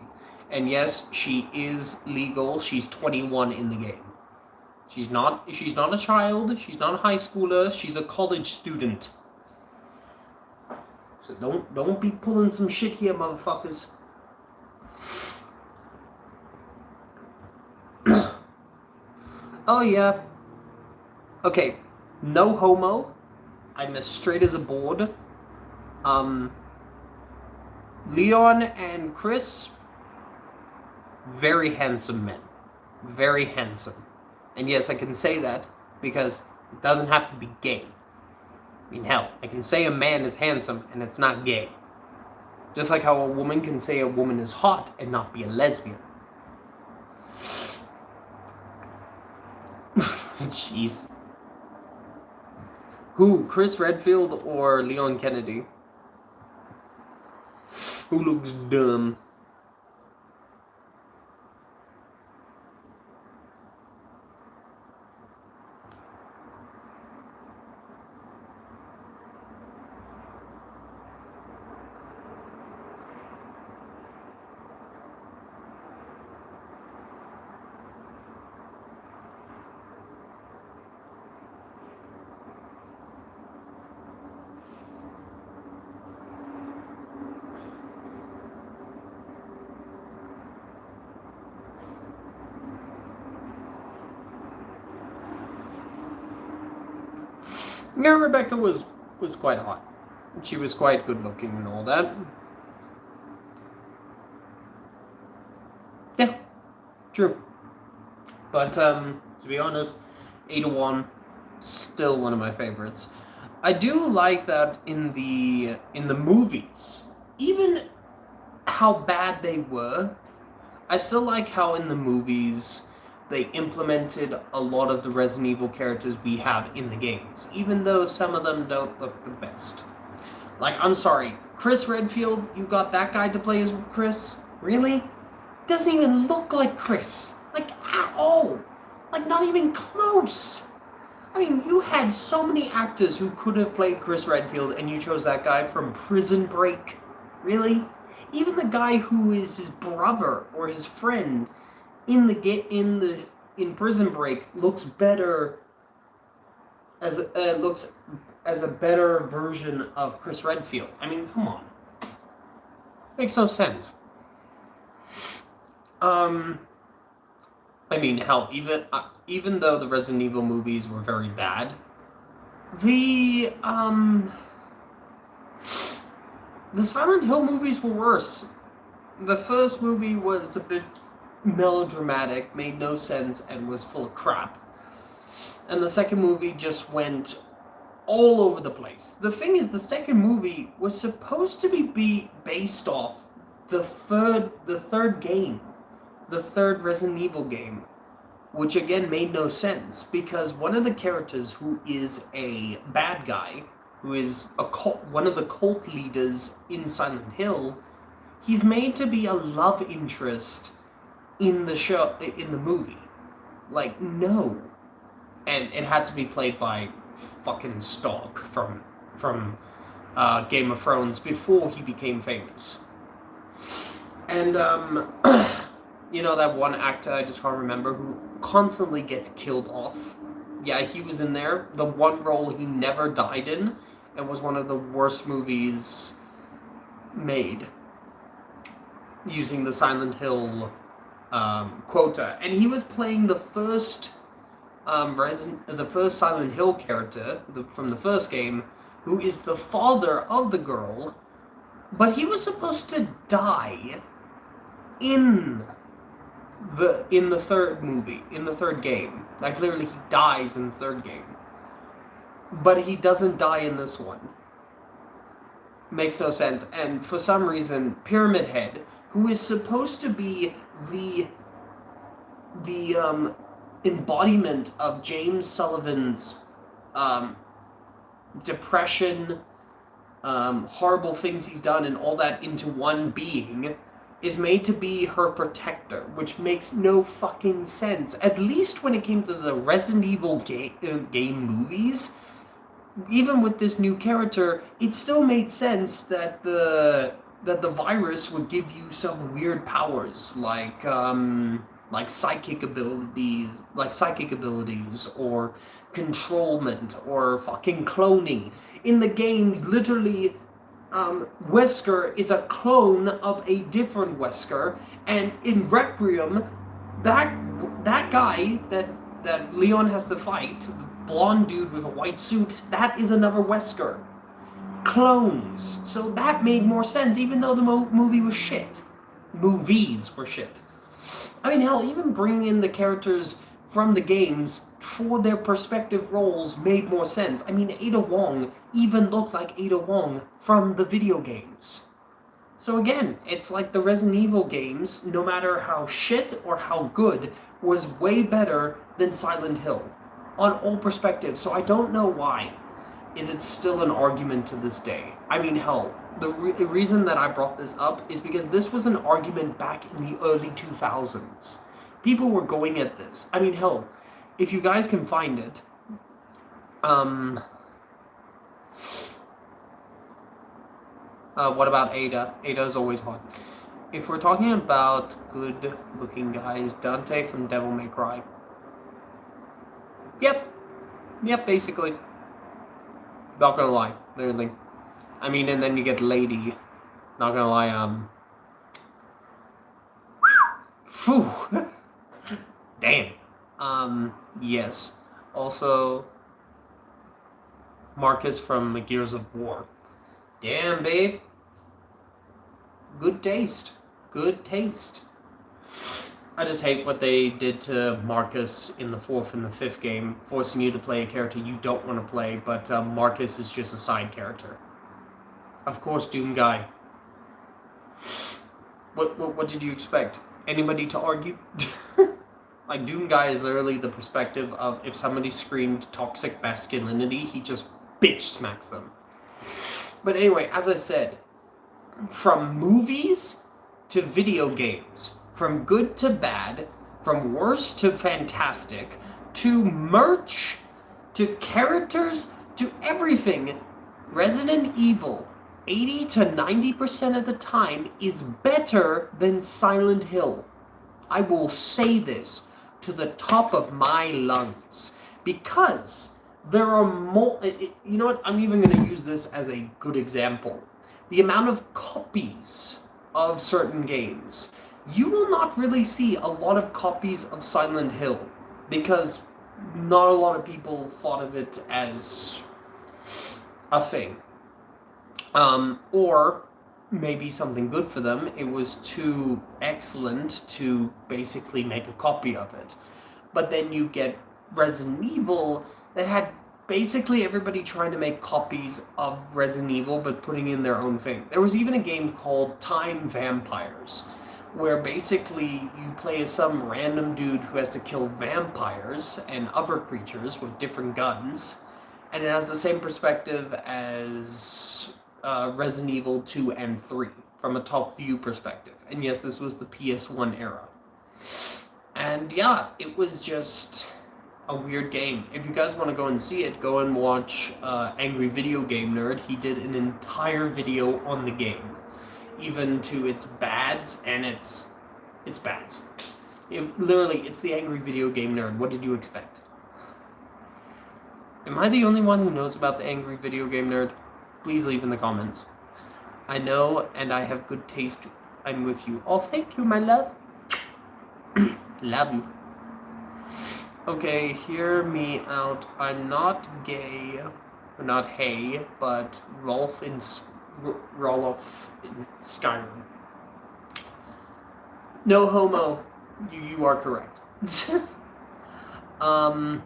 And yes, she is legal. She's 21 in the game. She's not a child. She's not a high schooler. She's a college student. So don't be pulling some shit here, motherfuckers. Oh yeah. Okay, no homo. I'm as straight as a board. Leon and Chris, very handsome men. Very handsome. And yes, I can say that because it doesn't have to be gay. Hell, I can say a man is handsome and it's not gay. Just like how a woman can say a woman is hot and not be a lesbian. Jeez. Who, Chris Redfield or Leon Kennedy? Who looks dumb? Yeah, Rebecca was quite hot. She was quite good looking and all that. Yeah, true. But to be honest, Ada Wong, still one of my favorites. I do like that in the movies, even how bad they were, I still like how in the movies they implemented a lot of the Resident Evil characters we have in the games, even though some of them don't look the best. Like, I'm sorry, Chris Redfield, you got that guy to play as Chris? Really? Doesn't even look like Chris. Like, at all. Like, not even close. I mean, you had so many actors who could have played Chris Redfield, and you chose that guy from Prison Break. Really? Even the guy who is his brother or his friend in Prison Break looks better looks as a better version of Chris Redfield. I mean, come on, makes no sense. I mean, hell, even though the Resident Evil movies were very bad, the Silent Hill movies were worse. The first movie was a bit melodramatic, made no sense, and was full of crap. And the second movie just went all over the place. The thing is, the second movie was supposed to be based off the third game, the third Resident Evil game, which again made no sense because one of the characters who is a bad guy, who is one of the cult leaders in Silent Hill, he's made to be a love interest in the movie. Like, no. And it had to be played by fucking Stark from Game of Thrones before he became famous. And you know that one actor I just can't remember who constantly gets killed off. Yeah, he was in there. The one role he never died in, and was one of the worst movies made using the Silent Hill quota, and he was playing the first Silent Hill character from the first game, who is the father of the girl, but he was supposed to die in the third game. Like, literally, he dies in the third game, but he doesn't die in this one. Makes no sense. And for some reason, Pyramid Head, who is supposed to be the embodiment of James Sullivan's depression, horrible things he's done, and all that into one being, is made to be her protector, which makes no fucking sense. At least when it came to the Resident Evil game movies, even with this new character, it still made sense that the virus would give you some weird powers, like psychic abilities, or controlment, or fucking cloning. In the game, literally, Wesker is a clone of a different Wesker, and in Requiem, that guy that Leon has to fight, the blonde dude with a white suit, that is another Wesker. Clones. So that made more sense, even though the movie was shit. Movies were shit. I mean, hell, even bringing in the characters from the games for their respective roles made more sense. I mean, Ada Wong even looked like Ada Wong from the video games. So again, it's like the Resident Evil games, no matter how shit or how good, was way better than Silent Hill on all perspectives. So I don't know why is it still an argument to this day. I mean, hell, the reason that I brought this up is because this was an argument back in the early 2000s. People were going at this. I mean, hell, if you guys can find it, what about Ada? Ada is always hot. If we're talking about good-looking guys, Dante from Devil May Cry. Yep, basically. Not gonna lie, literally. I mean, and then you get Lady. Not gonna lie, Phew. Damn. Yes. Also, Marcus from Gears of War. Damn, babe. Good taste. Good taste. I just hate what they did to Marcus in the 4th and the 5th game, forcing you to play a character you don't want to play, but Marcus is just a side character. Of course, Doom Guy. What did you expect? Anybody to argue? Like, Doom Guy is literally the perspective of if somebody screamed toxic masculinity, he just bitch smacks them. But anyway, as I said, from movies to video games, from good to bad, from worse to fantastic, to merch, to characters, to everything, Resident Evil, 80 to 90% of the time, is better than Silent Hill. I will say this to the top of my lungs, because there are more. You know what? I'm even going to use this as a good example. The amount of copies of certain games. You will not really see a lot of copies of Silent Hill, because not a lot of people thought of it as a thing. Or maybe something good for them. It was too excellent to basically make a copy of it. But then you get Resident Evil that had basically everybody trying to make copies of Resident Evil but putting in their own thing. There was even a game called Time Vampires, where basically you play as some random dude who has to kill vampires and other creatures with different guns, and it has the same perspective as Resident Evil 2 and 3 from a top view perspective. And yes, this was the PS1 era. And yeah, it was just a weird game. If you guys want to go and see it, go and watch Angry Video Game Nerd. He did an entire video on the game, even to its bads and its bads. Literally, it's the Angry Video Game Nerd. What did you expect? Am I the only one who knows about the Angry Video Game Nerd? Please leave in the comments. I know, and I have good taste. I'm with you. Oh, thank you, my love. Love you. Okay, hear me out. I'm not gay, not hey, but Rolf in Skyrim. No homo. You are correct. Now,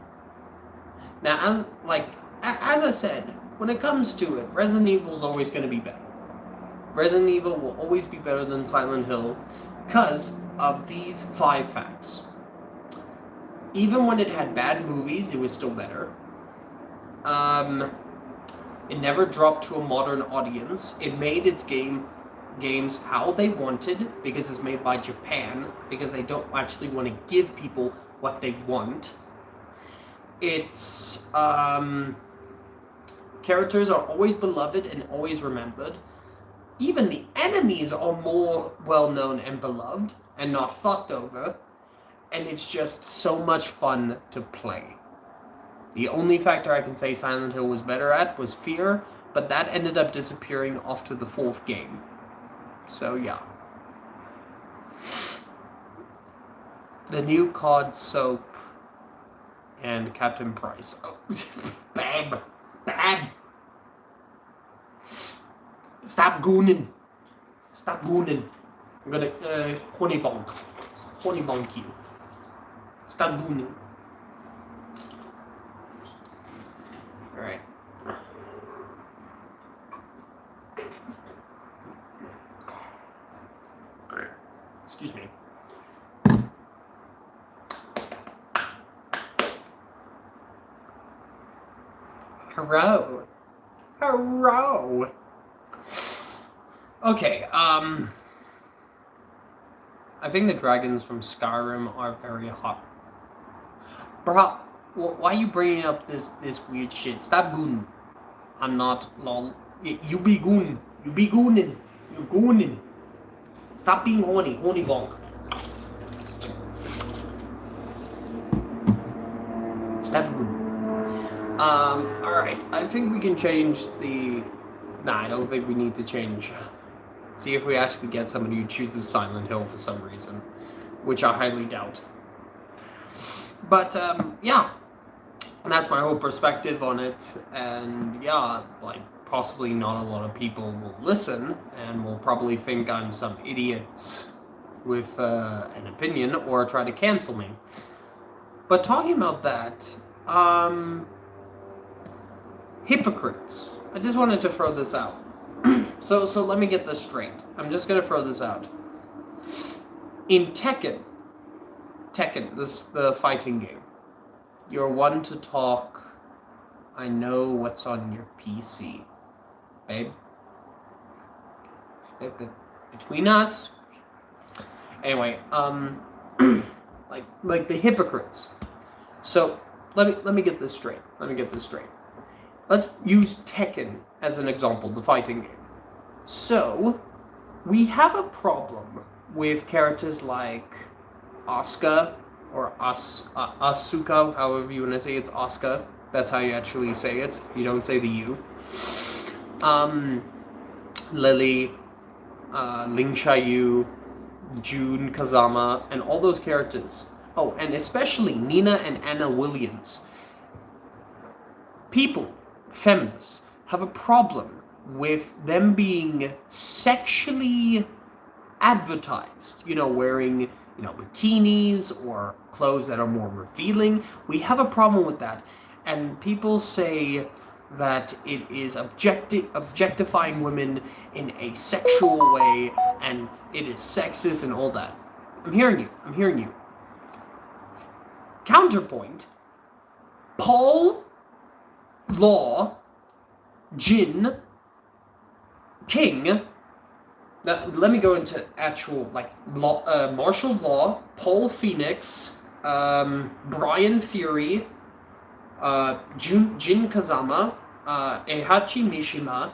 as I said, when it comes to it, Resident Evil is always going to be better. Resident Evil will always be better than Silent Hill because of these 5 facts. Even when it had bad movies, it was still better. It never dropped to a modern audience. It made its games how they wanted, because it's made by Japan, because they don't actually want to give people what they want. Its characters are always beloved and always remembered. Even the enemies are more well-known and beloved and not fucked over. And it's just so much fun to play. The only factor I can say Silent Hill was better at was fear, but that ended up disappearing off to the 4th game. So yeah. The new COD soap and Captain Price. Oh, bam, bam. Stop gooning. Stop gooning. I'm gonna horny bonk. Horny bonk you. Stop gooning. Alright. Excuse me. Hello. Hello. Okay, I think the dragons from Skyrim are very hot. Bro, why are you bringing up this weird shit? Stop gooning. I'm not, lol. You be gooning. You be gooning. You're gooning. Stop being horny. Horny bonk. Stop gooning. Alright. I think we can change the... Nah, I don't think we need to change. See if we actually get somebody who chooses Silent Hill for some reason, which I highly doubt. But, yeah. And that's my whole perspective on it. And yeah, like, possibly not a lot of people will listen and will probably think I'm some idiot with an opinion or try to cancel me. But talking about that, hypocrites. I just wanted to throw this out. So let me get this straight. I'm just gonna throw this out. In Tekken, this is the fighting game. You're one to talk. I know what's on your PC, babe. Between us. Anyway, like the hypocrites. So let me get this straight. Let's use Tekken as an example, the fighting game. So we have a problem with characters like Asuka or Asuka, however you want to say it. It's Asuka. That's how you actually say it. You don't say the U. Lily, Ling Xiaoyu, Jun Kazama, and all those characters. Oh, and especially Nina and Anna Williams. People, feminists, have a problem with them being sexually advertised. Wearing, bikinis or clothes that are more revealing. We have a problem with that. And people say that it is objectifying women in a sexual way, and it is sexist and all that. I'm hearing you. Counterpoint, Paul, Law, Jin, King. Now, let me go into actual, martial law. Paul Phoenix, Brian Fury, Jin Kazama, Heihachi Mishima,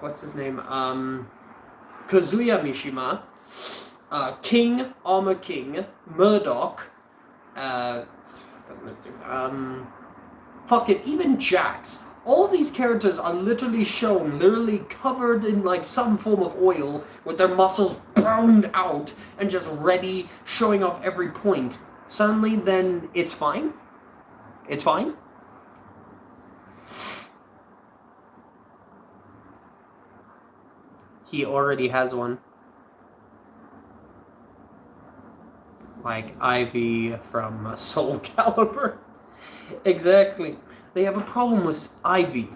what's his name? Kazuya Mishima, King, Armor King, Murdoch, even Jax. All of these characters are literally shown, covered in some form of oil, with their muscles browned out and just ready, showing off every point. Suddenly, then it's fine? It's fine? He already has one. Like Ivy from Soul Calibur. Exactly. They have a problem with Ivy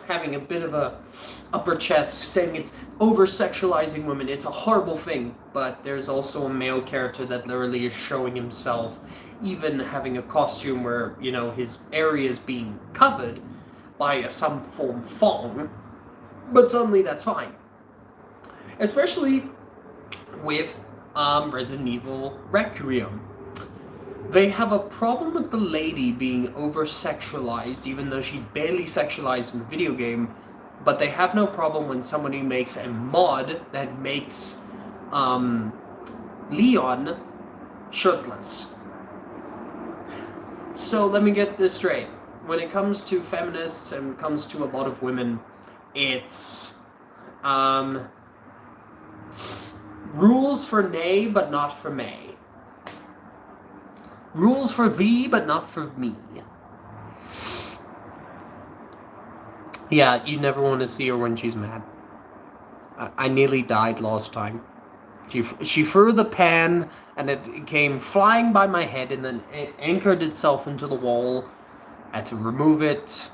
having a bit of a upper chest, saying it's over-sexualizing women. It's a horrible thing. But there's also a male character that literally is showing himself, even having a costume where, his area is being covered by some form thong. But suddenly that's fine. Especially with Resident Evil Requiem. They have a problem with the lady being over-sexualized, even though she's barely sexualized in the video game, but they have no problem when somebody makes a mod that makes Leon shirtless. So let me get this straight. When it comes to feminists and it comes to a lot of women, it's rules for nay, but not for May. Rules for thee, but not for me. Yeah, you never want to see her when she's mad. I nearly died last time. She threw the pan, and it came flying by my head, and then it anchored itself into the wall. I had to remove it,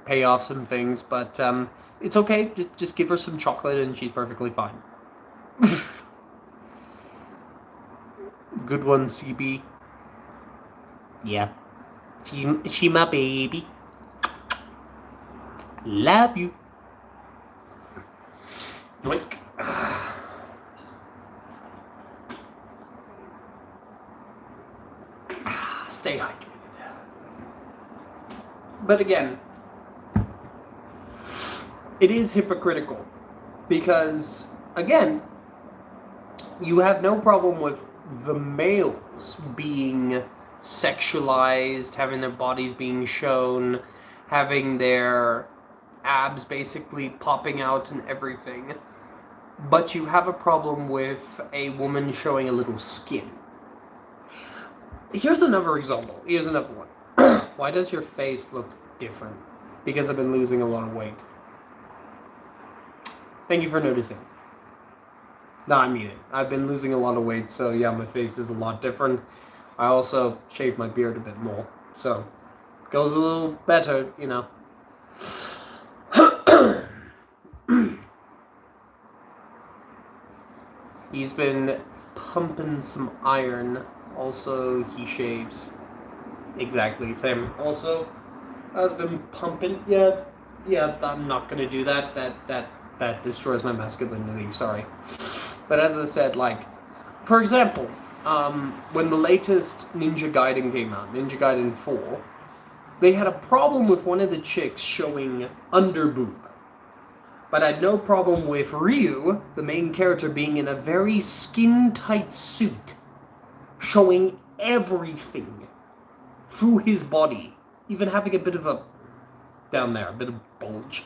pay off some things, but it's okay. Just give her some chocolate, and she's perfectly fine. Good one, CB. Yeah. She my baby. Love you. Doink. Stay hydrated. But again, it is hypocritical. Because, again, you have no problem with the males being sexualized, having their bodies being shown, having their abs basically popping out and everything. But you have a problem with a woman showing a little skin. Here's another example. Here's another one. Why does your face look different? Because I've been losing a lot of weight. Thank you for noticing. No, I mean it. I've been losing a lot of weight, so yeah, my face is a lot different. I also shaved my beard a bit more, so it goes a little better, you know. He's been pumping some iron. Also, he shaves. Exactly, same. Also, has been pumping. Yeah, I'm not gonna do that. That destroys my masculinity. Sorry. But as I said, like, for example, when the latest Ninja Gaiden came out, Ninja Gaiden 4, they had a problem with one of the chicks showing underboob. But I had no problem with Ryu, the main character, being in a very skin-tight suit, showing everything through his body, even having a bit of a down there, a bit of bulge.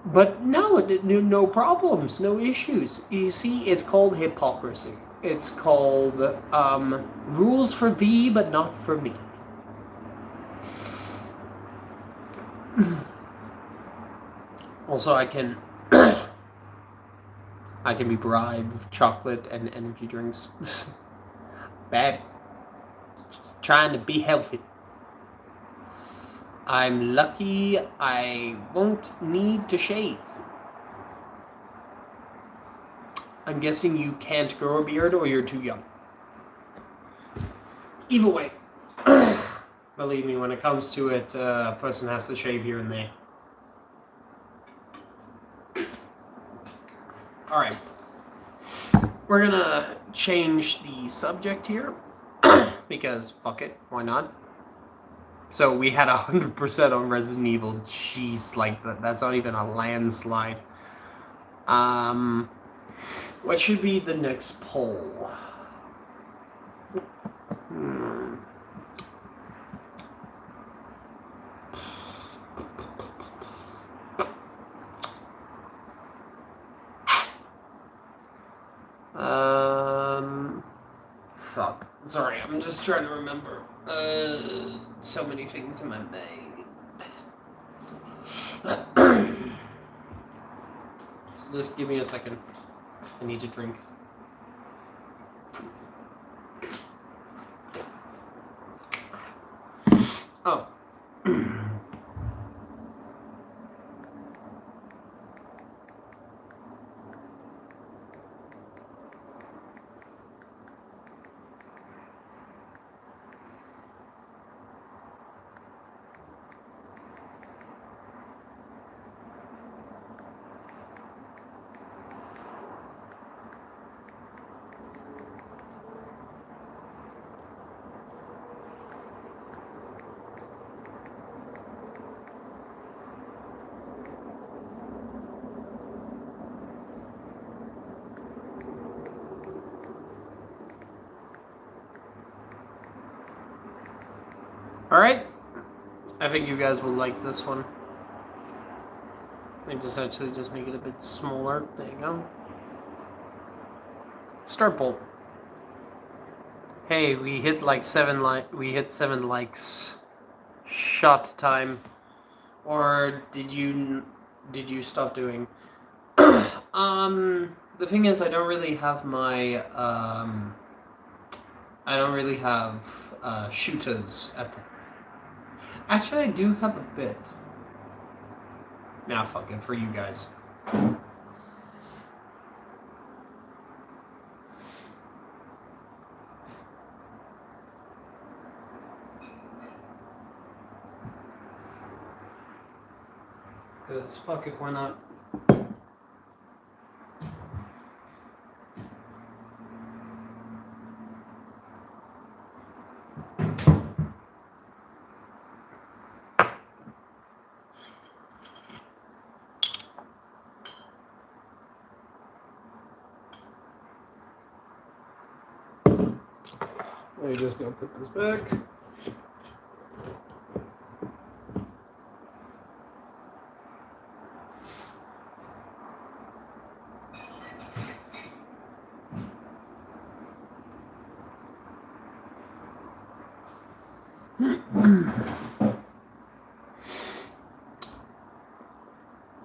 But no, no problems, no issues. You see, it's called hypocrisy. It's called rules for thee, but not for me. Also, I can I can be bribed with chocolate and energy drinks. Bad. Just trying to be healthy. I'm lucky I won't need to shave. I'm guessing you can't grow a beard or you're too young. Either way, believe me, when it comes to it, a person has to shave here and there. Alright. We're gonna change the subject here. Because, fuck it, why not? So we had 100% on Resident Evil. Jeez, like, that's not even a landslide. What should be the next poll? Fuck. Sorry, I'm just trying to remember. So many things in my mind. Just give me a second. I need to drink. Oh. Alright. I think you guys will like this one. I just actually just make it a bit smaller. There you go. Start bolt. Hey, we hit like 7 likes. Shot time. Or did you stop doing? The thing is, I don't really have my I don't really have shooters at the. Actually, I do have a bit. Nah, fuck it, for you guys. Because fuck it, why not? Let me just go put this back.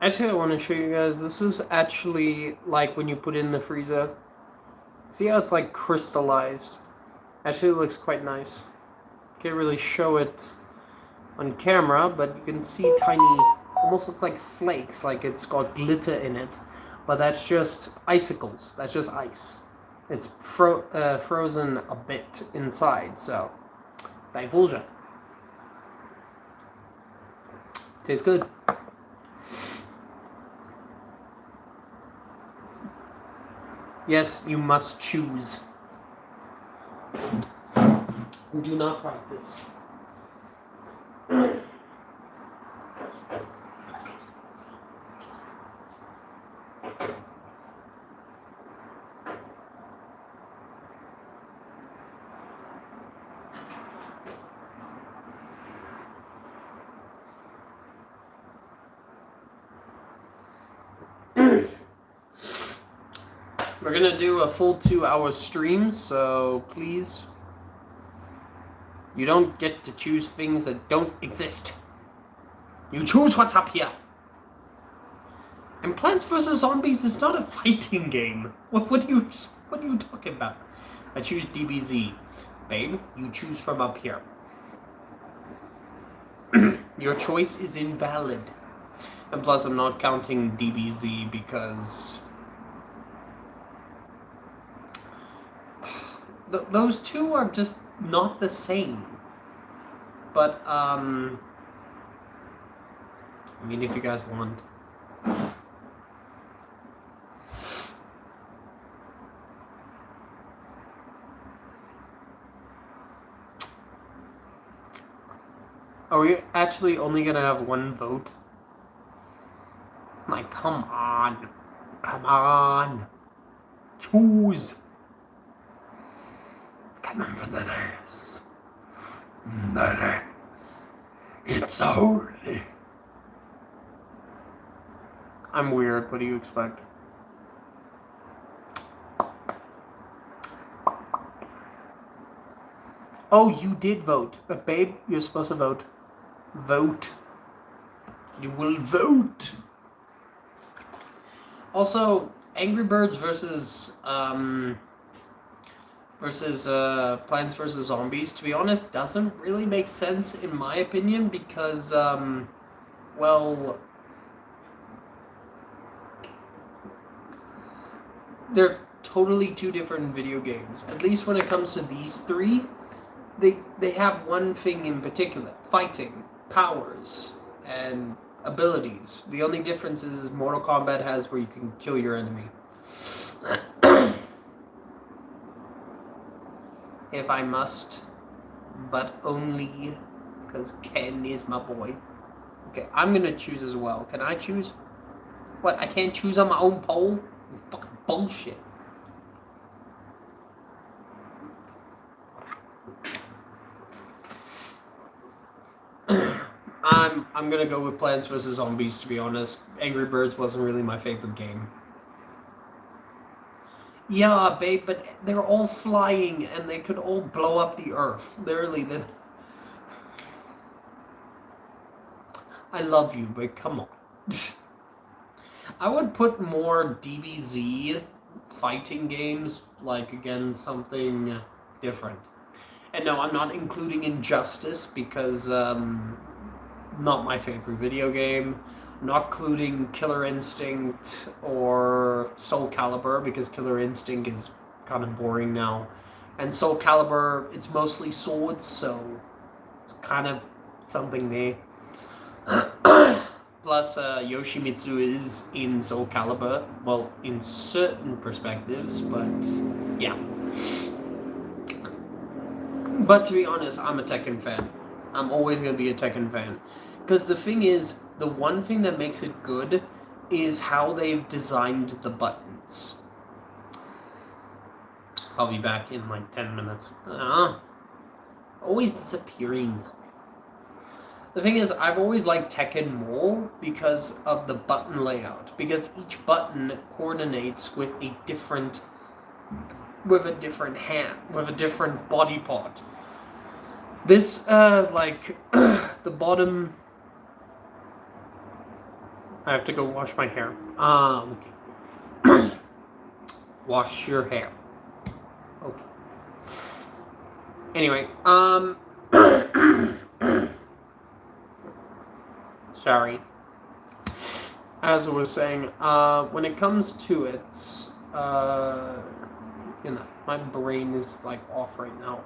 Actually, I want to show you guys. This is actually like when you put it in the freezer. See how it's like crystallized? Actually, it looks quite nice. Can't really show it on camera, but you can see tiny, almost look like flakes, like it's got glitter in it. But that's just icicles. That's just ice. It's frozen a bit inside, so divulge. Tastes good. Yes, you must choose. Do not fight this. We're gonna do a full 2-hour stream, so please. You don't get to choose things that don't exist. You choose what's up here. And Plants vs. Zombies is not a fighting game. What are you talking about? I choose DBZ. Babe, you choose from up here. Your choice is invalid. And plus, I'm not counting DBZ because those two are just not the same. But, I mean, if you guys want. Are we actually only gonna have one vote? Like, come on. Come on. Choose. Come on for the dance. The dance. It's holy. I'm weird. What do you expect? Oh, you did vote. But babe, you're supposed to vote. Vote. You will vote. Also, Angry Birds versus Plants vs. Zombies, to be honest, doesn't really make sense in my opinion because, well, they're totally two different video games. At least when it comes to these three, they have one thing in particular: fighting, powers, and abilities. The only difference is Mortal Kombat has where you can kill your enemy. If I must, but only because Ken is my boy. Okay, I'm gonna choose as well. Can I choose? What, I can't choose on my own poll? Fucking bullshit. I'm gonna go with Plants vs. Zombies, to be honest. Angry Birds wasn't really my favorite game. Yeah, babe, but they're all flying and they could all blow up the earth. Literally, then. I love you, but come on. I would put more DBZ fighting games, like, again, something different. And no, I'm not including Injustice because, not my favorite video game. I'm not including Killer Instinct or Soul Calibur because Killer Instinct is kind of boring now. And Soul Calibur, it's mostly swords, so it's kind of something there. Plus, Yoshimitsu is in Soul Calibur. Well, in certain perspectives, but yeah. But to be honest, I'm a Tekken fan. I'm always going to be a Tekken fan. Because the thing is, the one thing that makes it good is how they've designed the buttons. I'll be back in like 10 minutes. Always disappearing. The thing is, I've always liked Tekken more because of the button layout. Because each button coordinates with a different hand, with a different body part. This, like, the bottom... I have to go wash my hair. Okay. Wash your hair. Okay. Anyway, sorry. As I was saying, when it comes to it, my brain is like off right now.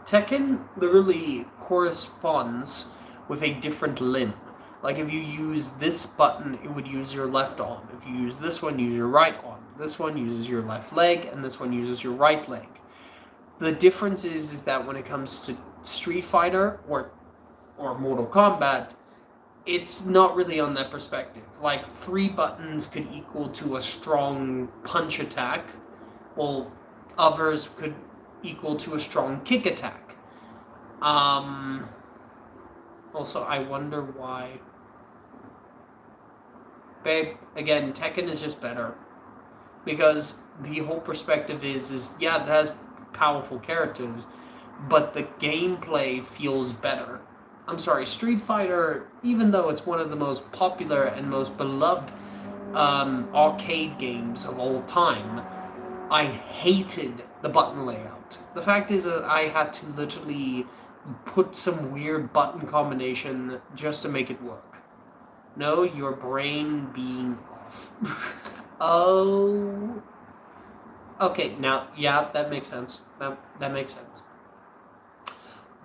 Tekken literally corresponds with a different limb. Like if you use this button, it would use your left arm. If you use this one, use your right arm. This one uses your left leg, and this one uses your right leg. The difference is that when it comes to Street Fighter or Mortal Kombat, it's not really on that perspective. Like 3 buttons could equal to a strong punch attack, while others could equal to a strong kick attack. Also, I wonder why. Babe, again, Tekken is just better. Because the whole perspective is yeah, it has powerful characters, but the gameplay feels better. I'm sorry, Street Fighter, even though it's one of the most popular and most beloved arcade games of all time, I hated the button layout. The fact is that I had to literally put some weird button combination just to make it work. No, your brain being off. Oh. Okay, now, yeah, that makes sense. That makes sense.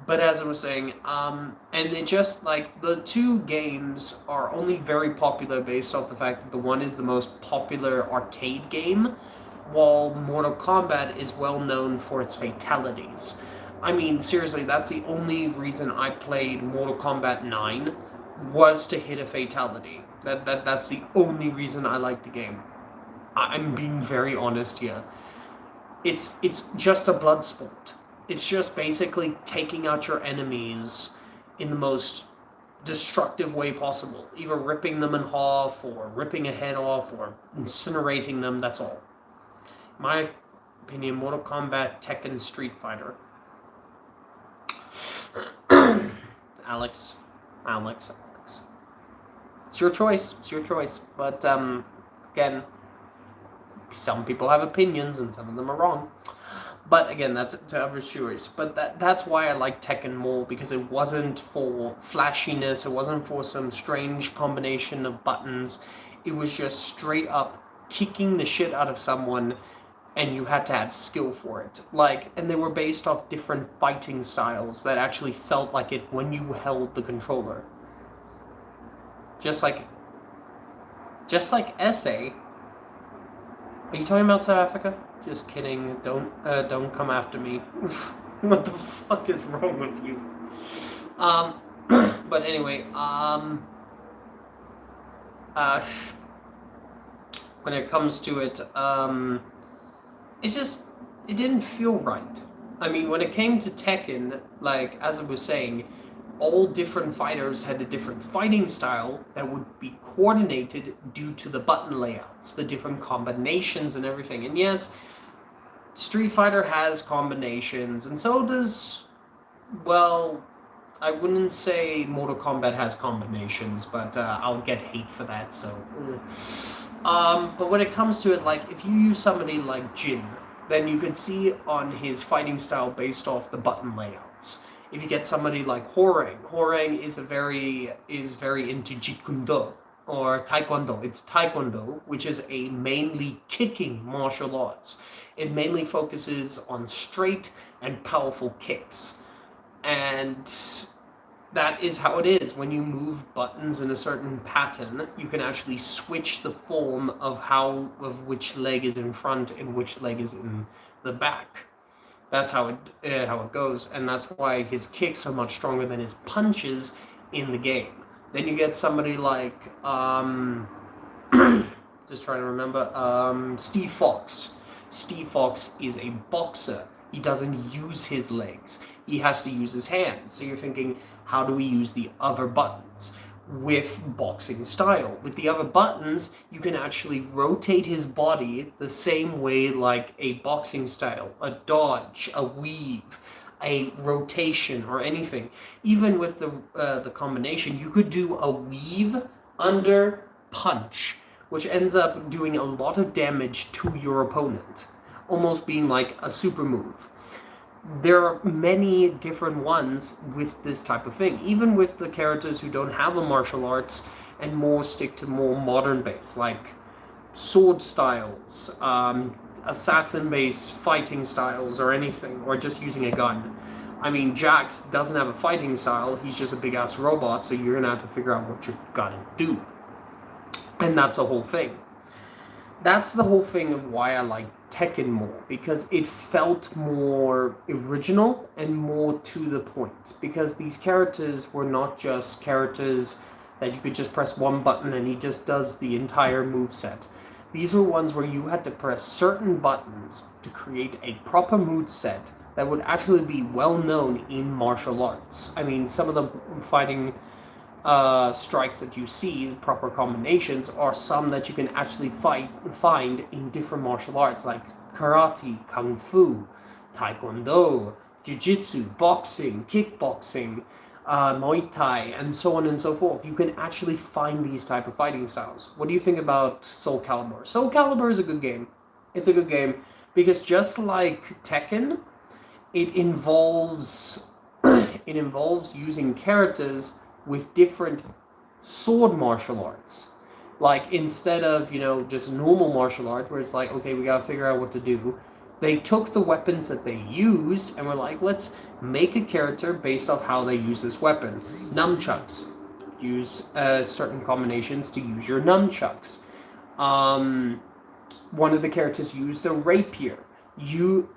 But as I was saying, and it just, like, the 2 games are only very popular based off the fact that the one is the most popular arcade game, while Mortal Kombat is well known for its fatalities. I mean, seriously, that's the only reason I played Mortal Kombat 9, was to hit a fatality. That's the only reason I like the game. I'm being very honest here. It's just a blood sport. It's just basically taking out your enemies in the most destructive way possible. Either ripping them in half, or ripping a head off, or incinerating them, that's all. In my opinion, Mortal Kombat, Tekken, Street Fighter. Alex. It's your choice. But, again, some people have opinions, and some of them are wrong. But again, that's to others' choice. But that's why I like Tekken more, because it wasn't for flashiness, it wasn't for some strange combination of buttons. It was just straight up kicking the shit out of someone, and you had to have skill for it. Like, and they were based off different fighting styles that actually felt like it when you held the controller. Just like SA. Are you talking about South Africa? Just kidding. Don't come after me. What the fuck is wrong with you? But anyway, when it comes to it, it didn't feel right. I mean, when it came to Tekken, like, as I was saying, all different fighters had a different fighting style that would be coordinated due to the button layouts, the different combinations and everything. And yes, Street Fighter has combinations, and so does, well, I wouldn't say Mortal Kombat has combinations, but I'll get hate for that, so... but when it comes to it, like, if you use somebody like Jin, then you can see on his fighting style based off the button layouts. If you get somebody like Horeng is very into Jeet Kune Do, or Taekwondo. It's Taekwondo, which is a mainly kicking martial arts. It mainly focuses on straight and powerful kicks. And that is how it is. When you move buttons in a certain pattern, you can actually switch the form of which leg is in front and which leg is in the back. That's how it goes, and that's why his kicks are much stronger than his punches in the game. Then you get somebody like just trying to remember, Steve Fox. Steve Fox is a boxer. He doesn't use his legs. He has to use his hands. So you're thinking, how do we use the other buttons? With boxing style. With the other buttons, you can actually rotate his body the same way like a boxing style, a dodge, a weave, a rotation or anything. Even with the combination, you could do a weave under punch, which ends up doing a lot of damage to your opponent, almost being like a super move. There are many different ones with this type of thing, even with the characters who don't have a martial arts and more stick to more modern base, like sword styles, assassin-based fighting styles, or anything, or just using a gun. I mean, Jax doesn't have a fighting style, he's just a big-ass robot, so you're gonna have to figure out what you're gonna do. And that's the whole thing. That's the whole thing of why I like Tekken more, because it felt more original and more to the point. Because these characters were not just characters that you could just press one button and he just does the entire moveset. These were ones where you had to press certain buttons to create a proper moveset that would actually be well known in martial arts. I mean, some of the fighting strikes that you see, proper combinations, are some that you can actually find in different martial arts, like karate, kung fu, taekwondo, jiu-jitsu, boxing, kickboxing, Muay Thai, and so on and so forth. You can actually find these type of fighting styles. What do you think about Soul Calibur? Soul Calibur is a good game. It's a good game because just like Tekken, it involves using characters with different sword martial arts. Like, instead of, just normal martial art where it's like, okay, we gotta figure out what to do, they took the weapons that they used and were like, let's make a character based off how they use this weapon. Nunchucks. Use certain combinations to use your nunchucks. One of the characters used a rapier. You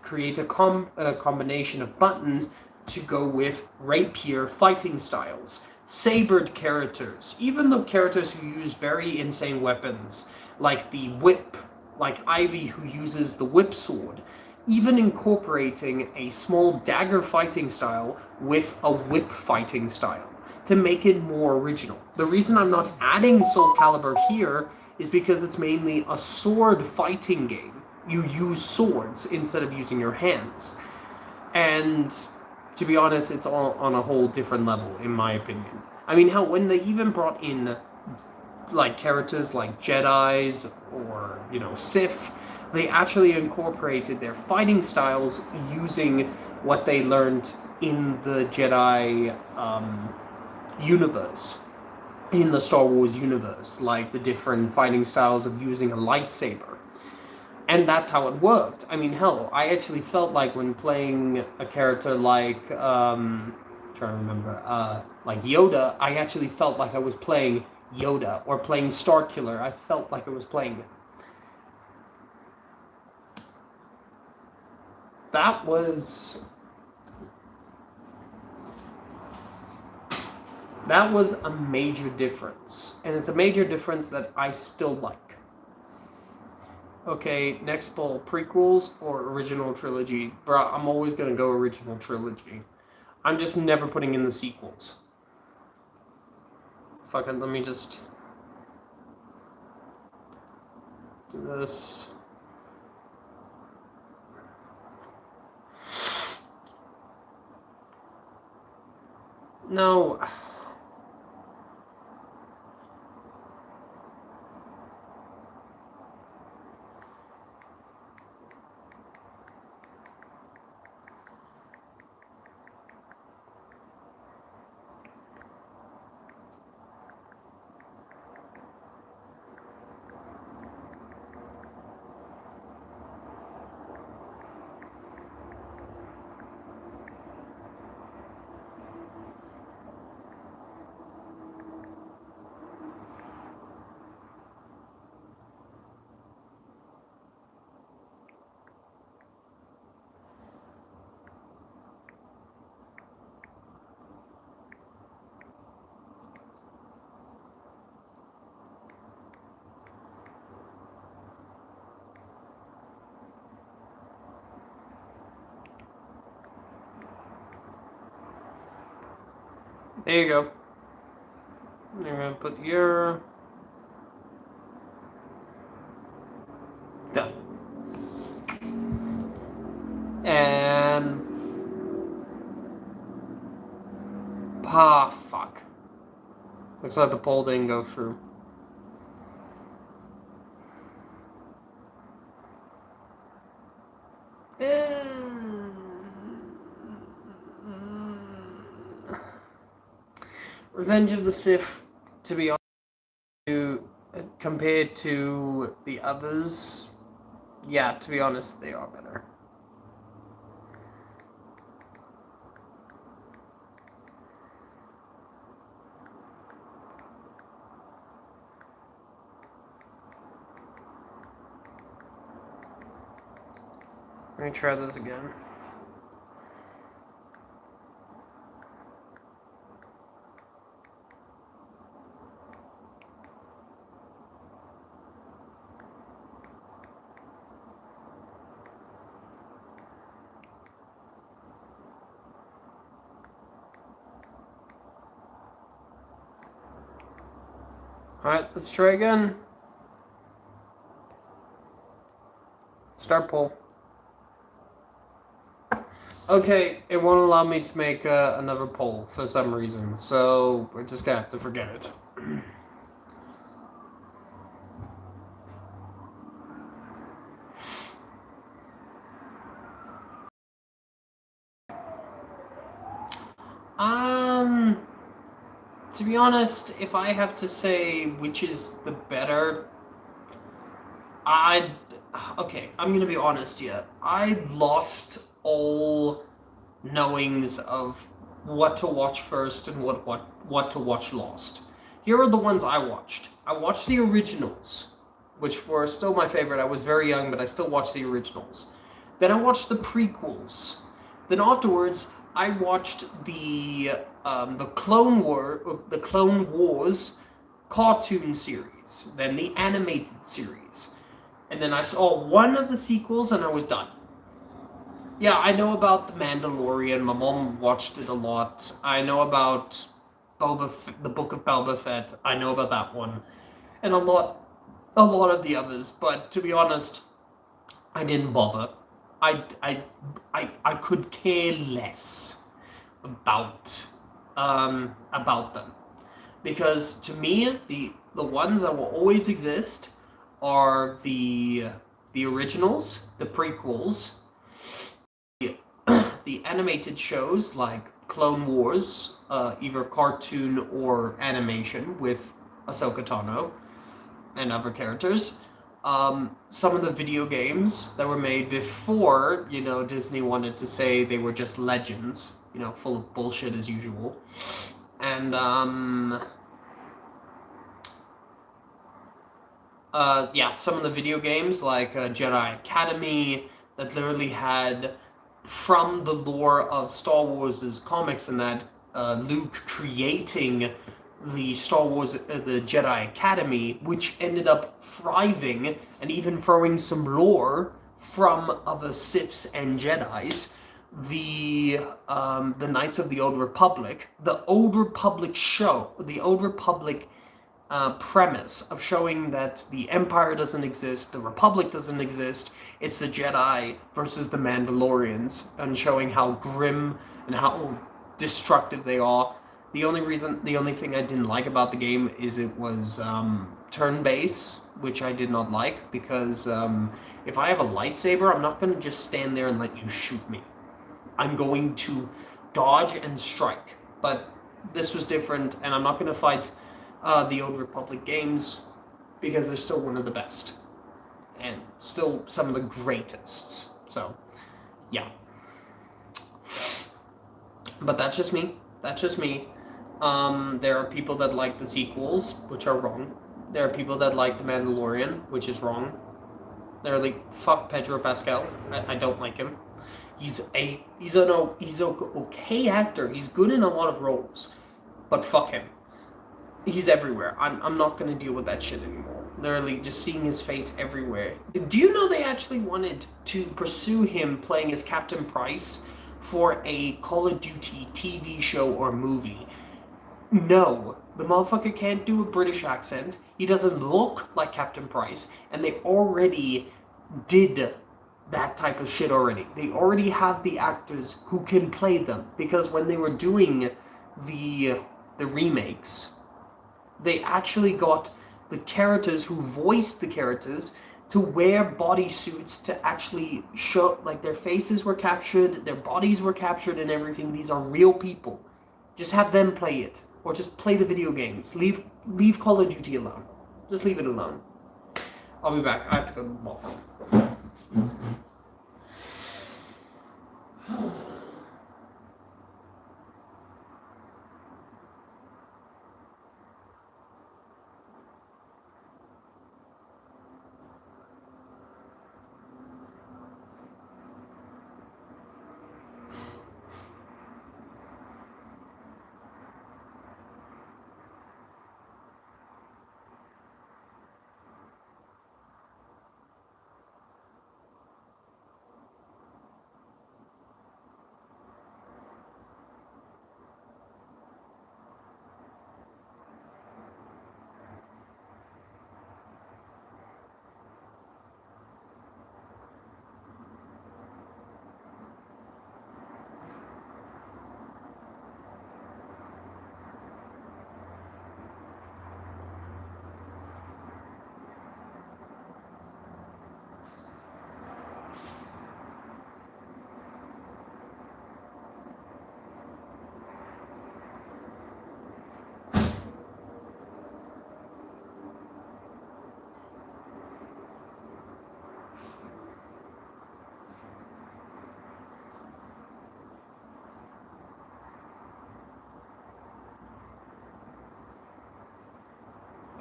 create a combination of buttons to go with rapier fighting styles. Sabered characters, even the characters who use very insane weapons, like the whip, like Ivy who uses the whip sword, even incorporating a small dagger fighting style with a whip fighting style to make it more original. The reason I'm not adding Soul Calibur here is because it's mainly a sword fighting game. You use swords instead of using your hands. And to be honest, it's all on a whole different level, in my opinion. I mean, how when they even brought in like characters like Jedis or Sith, they actually incorporated their fighting styles using what they learned in the Jedi universe, in the Star Wars universe, like the different fighting styles of using a lightsaber. And that's how it worked. I mean, hell, I actually felt like when playing a character like, trying to remember, like Yoda, I actually felt like I was playing Yoda, or playing Starkiller. I felt like I was playing. That was a major difference. And it's a major difference that I still like. Okay, next poll, prequels or original trilogy? Bruh, I'm always gonna go original trilogy. I'm just never putting in the sequels. Fuck it, let me just do this. No. There you go. You're gonna put your... Done. And Ah, fuck. Looks like the poll didn't go through. Revenge of the Sith, to be honest, compared to the others, yeah, to be honest, they are better. Let me try this again. Alright, let's try again. Start poll. Okay, it won't allow me to make another poll for some reason, so we're just gonna have to forget it. To be honest, if I have to say which is the better, okay, I'm gonna be honest here. I lost all knowings of what to watch first and what to watch last. Here are the ones I watched. I watched the originals, which were still my favorite. I was very young, but I still watched the originals. Then I watched the prequels. Then afterwards, I watched the Clone Wars cartoon series, then the animated series, and then I saw one of the sequels, and I was done. Yeah, I know about The Mandalorian. My mom watched it a lot. I know about the Book of Boba Fett. I know about that one, and a lot of the others. But to be honest, I didn't bother. I could care less about them, because to me the ones that will always exist are the originals, the prequels, the animated shows like Clone Wars, either cartoon or animation with Ahsoka Tano and other characters. Some of the video games that were made before, Disney wanted to say they were just legends, full of bullshit as usual. And, yeah, some of the video games like Jedi Academy that literally had, from the lore of Star Wars' comics and that, Luke creating the Star Wars, the Jedi Academy, which ended up thriving and even throwing some lore from other Siths and Jedis. The Knights of the Old Republic, the Old Republic show, the Old Republic premise of showing that the Empire doesn't exist, the Republic doesn't exist, it's the Jedi versus the Mandalorians, and showing how grim and how destructive they are. The only thing I didn't like about the game is it was turn-based, which I did not like, because if I have a lightsaber, I'm not going to just stand there and let you shoot me. I'm going to dodge and strike. But this was different, and I'm not going to fight the Old Republic games, because they're still one of the best. And still some of the greatest. So, yeah. But that's just me. That's just me. There are people that like the sequels, which are wrong. There are people that like The Mandalorian, which is wrong. They're like, fuck Pedro Pascal. I don't like him. He's an okay actor. He's good in a lot of roles, but fuck him. He's everywhere. I'm not gonna deal with that shit anymore. Literally, just seeing his face everywhere. Do you know they actually wanted to pursue him playing as Captain Price for a Call of Duty TV show or movie? No, the motherfucker can't do a British accent. He doesn't look like Captain Price, and they already did that type of shit already. They already have the actors who can play them, because when they were doing the remakes, they actually got the characters who voiced the characters to wear bodysuits to actually show, like, their faces were captured, their bodies were captured and everything. These are real people. Just have them play it. Or just play the video games. Leave Call of Duty alone. Just leave it alone. I'll be back. I have to go to the bathroom.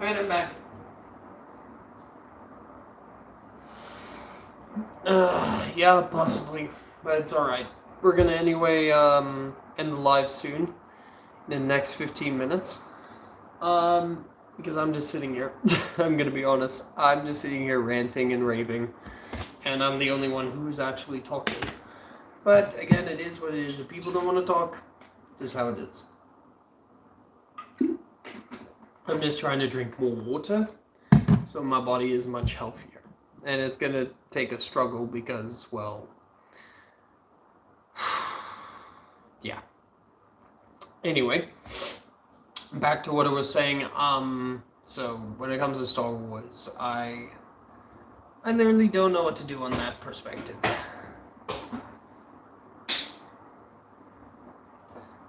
Alright, I'm back. Yeah, possibly. But it's alright. We're gonna anyway end the live soon. In the next 15 minutes. Because I'm just sitting here. I'm gonna be honest. I'm just sitting here ranting and raving. And I'm the only one who's actually talking. But again, it is what it is. If people don't want to talk, this is how it is. I'm just trying to drink more water, so my body is much healthier. And it's going to take a struggle because, well, yeah. Anyway, back to what I was saying. So when it comes to Star Wars, I literally don't know what to do on that perspective.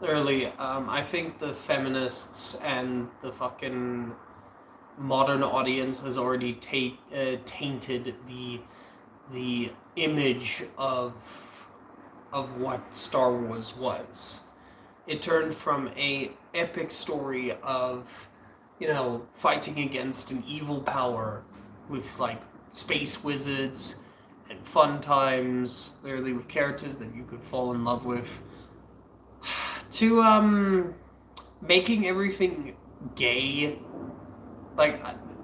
Literally, I think the feminists and the fucking modern audience has already tainted the image of what Star Wars was. It turned from a epic story of, you know, fighting against an evil power with, like, space wizards and fun times, literally with characters that you could fall in love with, to making everything gay. Like,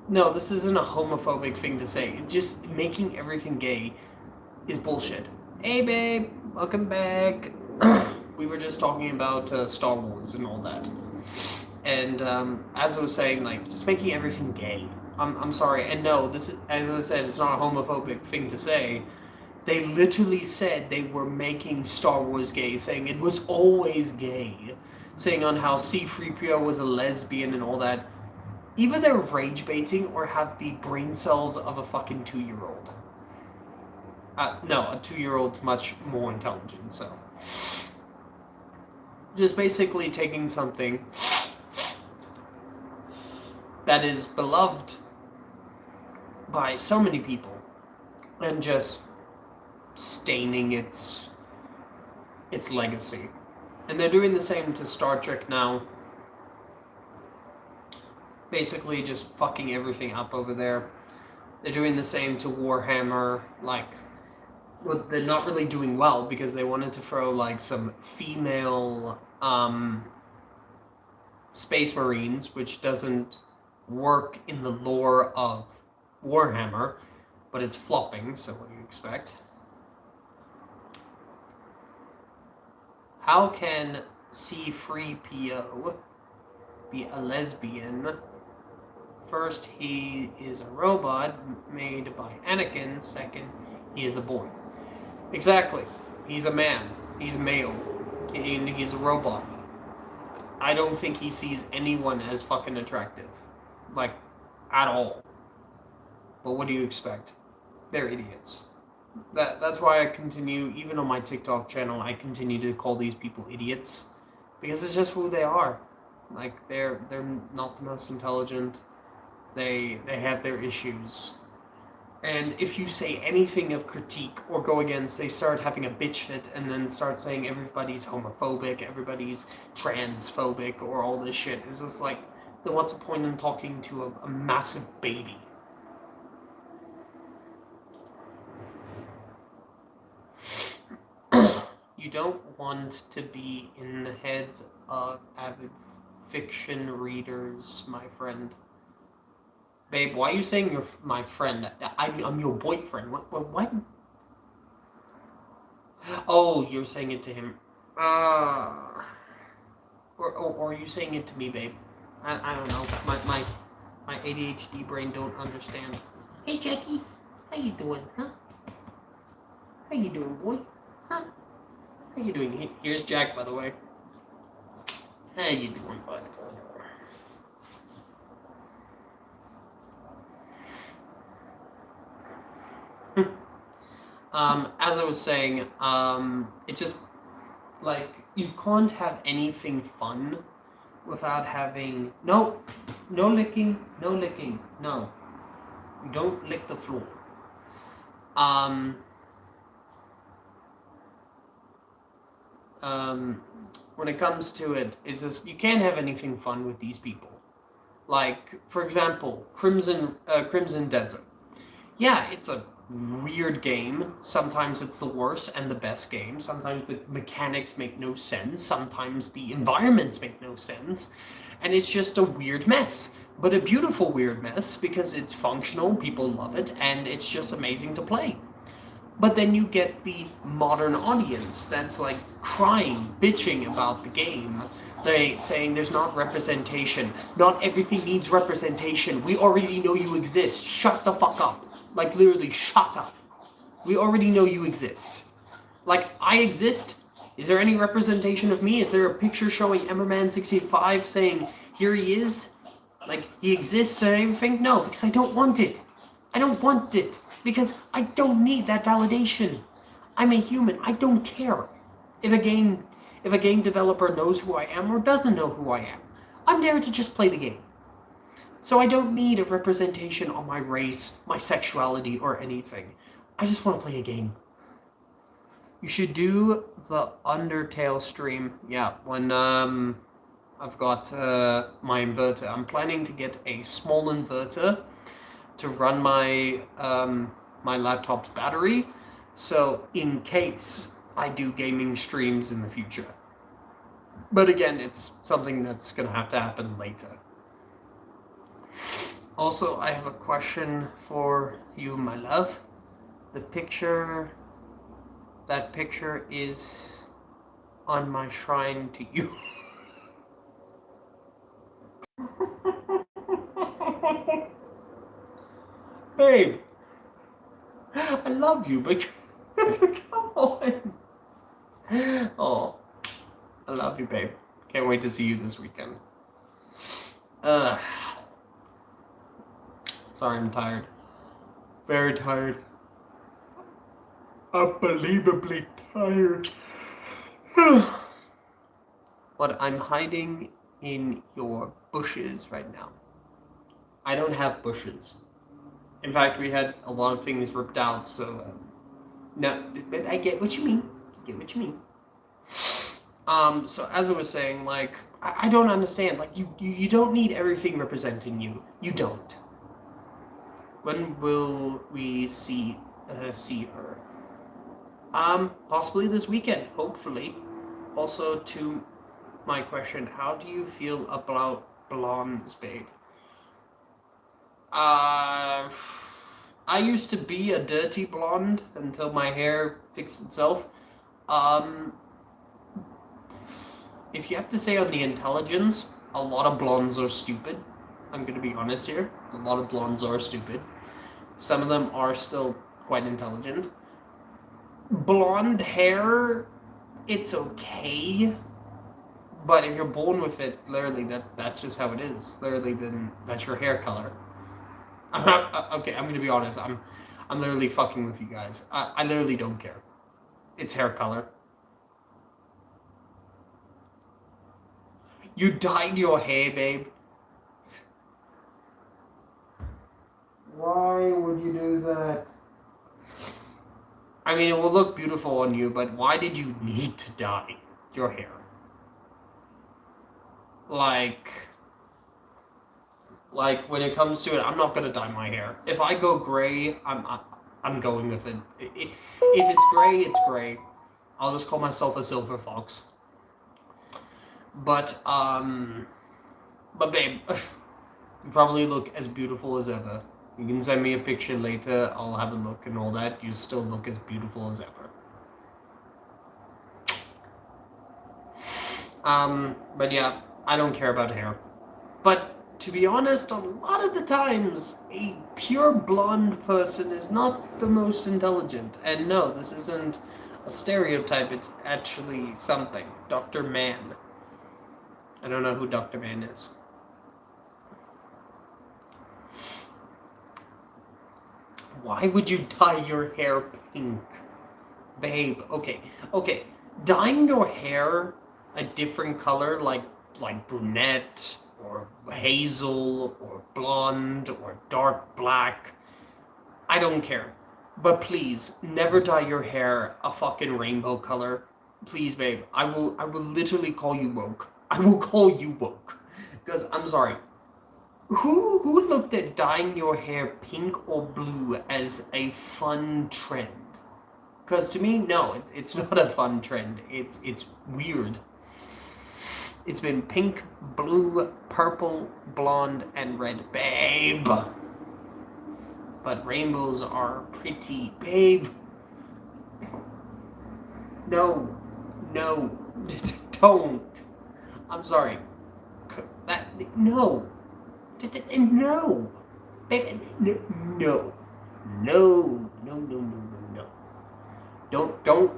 no, this isn't a homophobic thing to say. Just making everything gay is bullshit. Hey babe, welcome back. We were just talking about Star Wars and all that. And as I was saying, like, just making everything gay. I'm sorry. And no, this is, as I said, it's not a homophobic thing to say. They literally said they were making Star Wars gay, saying it was always gay, saying on how C-3PO was a lesbian and all that. Either they're rage baiting or have the brain cells of a fucking 2-year-old. No, a 2-year-old's much more intelligent, so. Just basically taking something that is beloved by so many people and just staining its legacy. And they're doing the same to Star Trek now. Basically just fucking everything up over there. They're doing the same to Warhammer. Like, well, they're not really doing well because they wanted to throw, like, some female Space Marines, which doesn't work in the lore of Warhammer, but it's flopping, so what do you expect? How can C-3PO be a lesbian? First, he is a robot made by Anakin. Second, he is a boy. Exactly. He's a man. He's male. And he's a robot. I don't think he sees anyone as fucking attractive. Like, at all. But what do you expect? They're idiots. That's why I continue, even on my TikTok channel, I continue to call these people idiots. Because it's just who they are. Like, they're not the most intelligent. They have their issues. And if you say anything of critique or go against, they start having a bitch fit and then start saying everybody's homophobic, everybody's transphobic, or all this shit. It's just like, then what's the point in talking to a massive baby? You don't want to be in the heads of avid fiction readers, my friend. Babe, why are you saying you're my friend? I'm your boyfriend. What? Oh, you're saying it to him. Or are you saying it to me, babe? I don't know. My ADHD brain don't understand. Hey, Jackie. How you doing, huh? How you doing, boy? Huh? How you doing? Here's Jack, by the way. How you doing, bud? As I was saying, it just, like, you can't have anything fun without having, no licking, no. You don't lick the floor. When it comes to it, is just, you can't have anything fun with these people. Like, for example, Crimson Desert. Yeah, it's a weird game. Sometimes it's the worst and the best game. Sometimes the mechanics make no sense. Sometimes the environments make no sense. And it's just a weird mess. But a beautiful weird mess because it's functional, people love it, and it's just amazing to play. But then you get the modern audience that's like crying, bitching about the game. They saying there's not representation. Not everything needs representation. We already know you exist. Shut the fuck up. Like, literally, shut up. We already know you exist. Like, I exist. Is there any representation of me? Is there a picture showing Emmerman65 saying, here he is? Like, he exists or anything? No, because I don't want it. I don't want it. Because I don't need that validation. I'm a human. I don't care if a game developer knows who I am or doesn't know who I am. I'm there to just play the game. So I don't need a representation on my race, my sexuality, or anything. I just want to play a game. You should do the Undertale stream. Yeah, when I've got my inverter. I'm planning to get a small inverter to run my my laptop's battery. So in case I do gaming streams in the future. But again, it's something that's going to have to happen later. Also, I have a question for you, my love. That picture is on my shrine to you. Babe, I love you, but come on. Oh, I love you, babe. Can't wait to see you this weekend. Sorry, I'm tired. Very tired. Unbelievably tired. But I'm hiding in your bushes right now. I don't have bushes. In fact, we had a lot of things ripped out, so... no, but I get what you mean. So as I was saying, like, I don't understand. Like, you don't need everything representing you. You don't. When will we see her? Possibly this weekend, hopefully. Also, to my question, how do you feel about blondes, babe? I used to be a dirty blonde until my hair fixed itself. If you have to say on the intelligence, a lot of blondes are stupid. I'm gonna be honest here. A lot of blondes are stupid. Some of them are still quite intelligent. Blonde hair, it's okay. But if you're born with it, literally, that's just how it is. Literally, then that's your hair color. I'm not okay. I'm gonna be honest. I'm literally fucking with you guys. I literally don't care. It's hair color. You dyed your hair, babe. Why would you do that? I mean, it will look beautiful on you, but why did you need to dye your hair? Like when it comes to it, I'm not gonna dye my hair. If I go gray, I'm going with it. If it's gray, it's gray. I'll just call myself a silver fox. But babe, you probably look as beautiful as ever. You can send me a picture later. I'll have a look and all that. You still look as beautiful as ever. But yeah, I don't care about hair. But to be honest, a lot of the times, a pure blonde person is not the most intelligent. And no, this isn't a stereotype. It's actually something. Dr. Mann. I don't know who Dr. Mann is. Why would you dye your hair pink? Babe, okay. Dyeing your hair a different color, like brunette, or hazel, or blonde, or dark black, I don't care. But please, never dye your hair a fucking rainbow color. Please, babe, I will literally call you woke. I will call you woke. Because, I'm sorry, who looked at dyeing your hair pink or blue as a fun trend? Because to me, no, it's not a fun trend. It's weird. It's been pink, blue, purple, blonde, and red, babe. But rainbows are pretty, babe. No, don't. I'm sorry. No. No. Babe, no.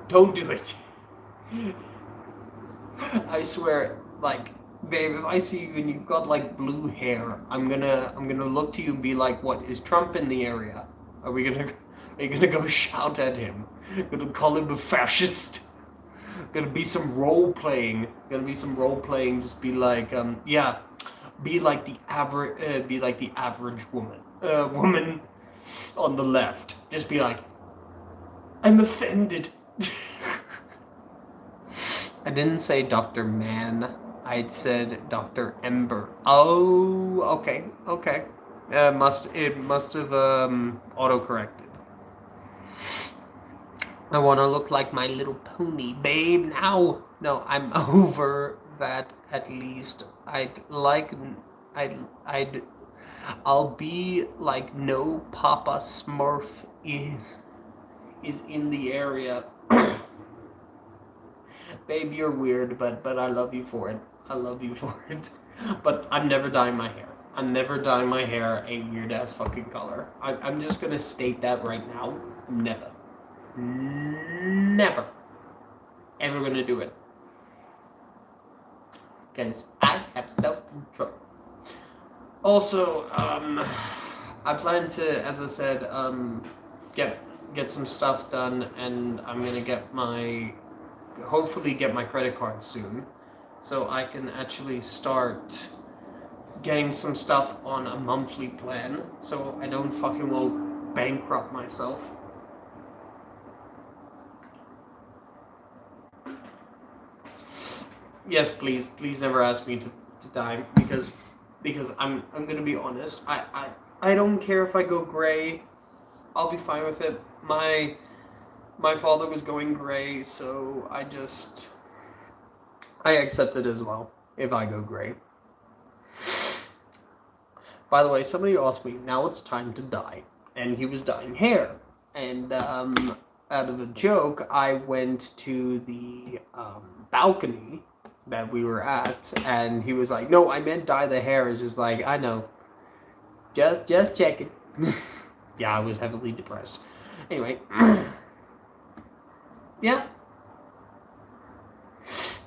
Don't do it. I swear, like, babe, if I see you and you've got like blue hair, I'm gonna look to you and be like, what, is Trump in the area? Are you gonna go shout at him? Gonna call him a fascist? Gonna be some role playing. Just be like, yeah, be like the average woman. Woman on the left. Just be like, I'm offended. I didn't say Dr. Mann. I said Dr. Ember. Oh, okay. It must have auto-corrected. I want to look like My Little Pony, babe. Now, no, I'm over that. At least I'll be like no Papa Smurf is in the area. Babe, you're weird, but I love you for it. But I'm never dyeing my hair. I'm never dyeing my hair a weird ass fucking color. I'm just gonna state that right now. Never ever gonna do it. Because I have self-control. Also, I plan to, as I said, get some stuff done, and I'm gonna hopefully get my credit card soon, so I can actually start getting some stuff on a monthly plan, so I don't fucking well bankrupt myself. Yes, please never ask me to dye, because I'm gonna be honest. I don't care if I go gray. I'll be fine with it. My father was going gray, so I accept it as well if I go gray. By the way, somebody asked me, now it's time to dye, and he was dyeing hair, and out of a joke, I went to the balcony that we were at, and he was like, no, I meant dye the hair. It's just like, I know, just checking. Yeah, I was heavily depressed. Anyway, yeah,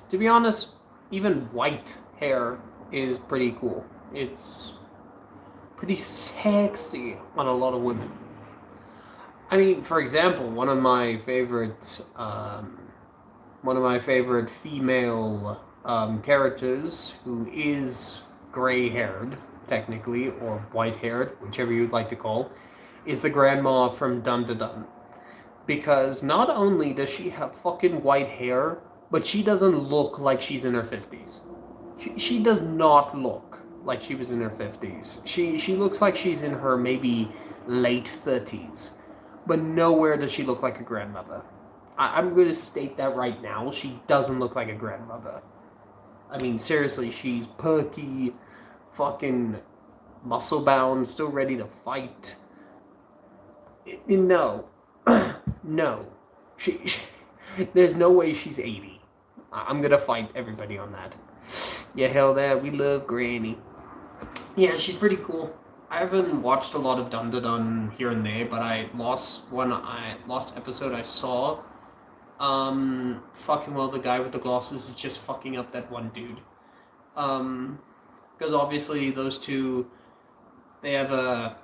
to be honest, even white hair is pretty cool. It's pretty sexy on a lot of women. I mean, for example, one of my favorite female characters who is gray-haired, technically, or white-haired, whichever you'd like to call, is the grandma from Dun Dun Dun. Because not only does she have fucking white hair, but she doesn't look like she's in her 50s. She does not look like she was in her 50s. She looks like she's in her maybe late 30s. But nowhere does she look like a grandmother. I'm going to state that right now. She doesn't look like a grandmother. I mean, seriously, she's perky, fucking muscle-bound, still ready to fight. No. No. There's no way she's 80. I'm going to fight everybody on that. Yeah, hell there, we love Granny. Yeah, she's pretty cool. I haven't watched a lot of Dun Dun Dun here and there, but last episode I saw, fucking well, the guy with the glasses is just fucking up that one dude. Because obviously those two, I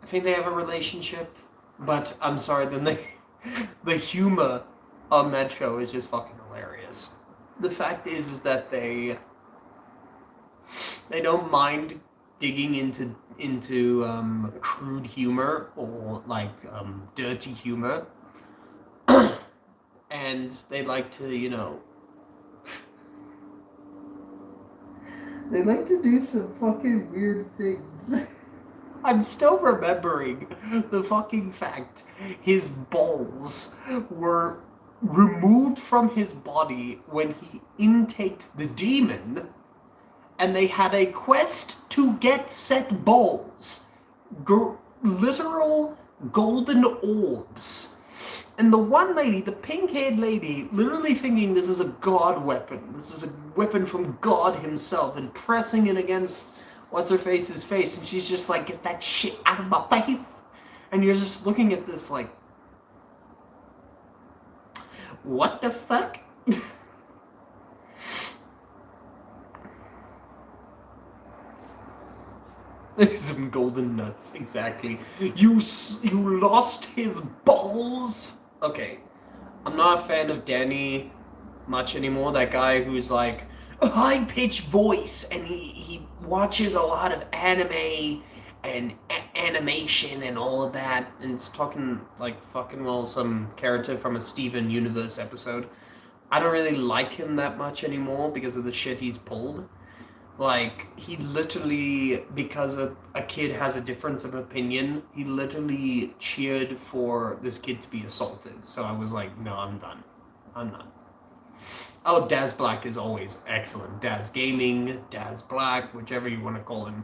think they have a relationship, but I'm sorry, then the humor on that show is just fucking hilarious. The fact is that they don't mind digging into crude humor or like dirty humor, and they like to, they like to do some fucking weird things. I'm still remembering the fucking fact his balls were removed from his body when he intaked the demon, and they had a quest to get set balls. Literal golden orbs. And the one lady, the pink-haired lady, literally thinking this is a god weapon. This is a weapon from God himself, and pressing it against what's-her-face's face, and she's just like, get that shit out of my face. And you're just looking at this like, what the fuck? Some golden nuts, exactly. You lost his balls? Okay, I'm not a fan of Danny much anymore. That guy who's like a high-pitched voice, and he watches a lot of anime and animation and all of that, and it's talking like fucking well some character from a Steven Universe episode. I don't really like him that much anymore because of the shit he's pulled. Like, he literally, because a kid has a difference of opinion, he literally cheered for this kid to be assaulted. So I was like, no, I'm done. I'm done. Oh, Daz Black is always excellent. Daz Gaming, Daz Black, whichever you want to call him.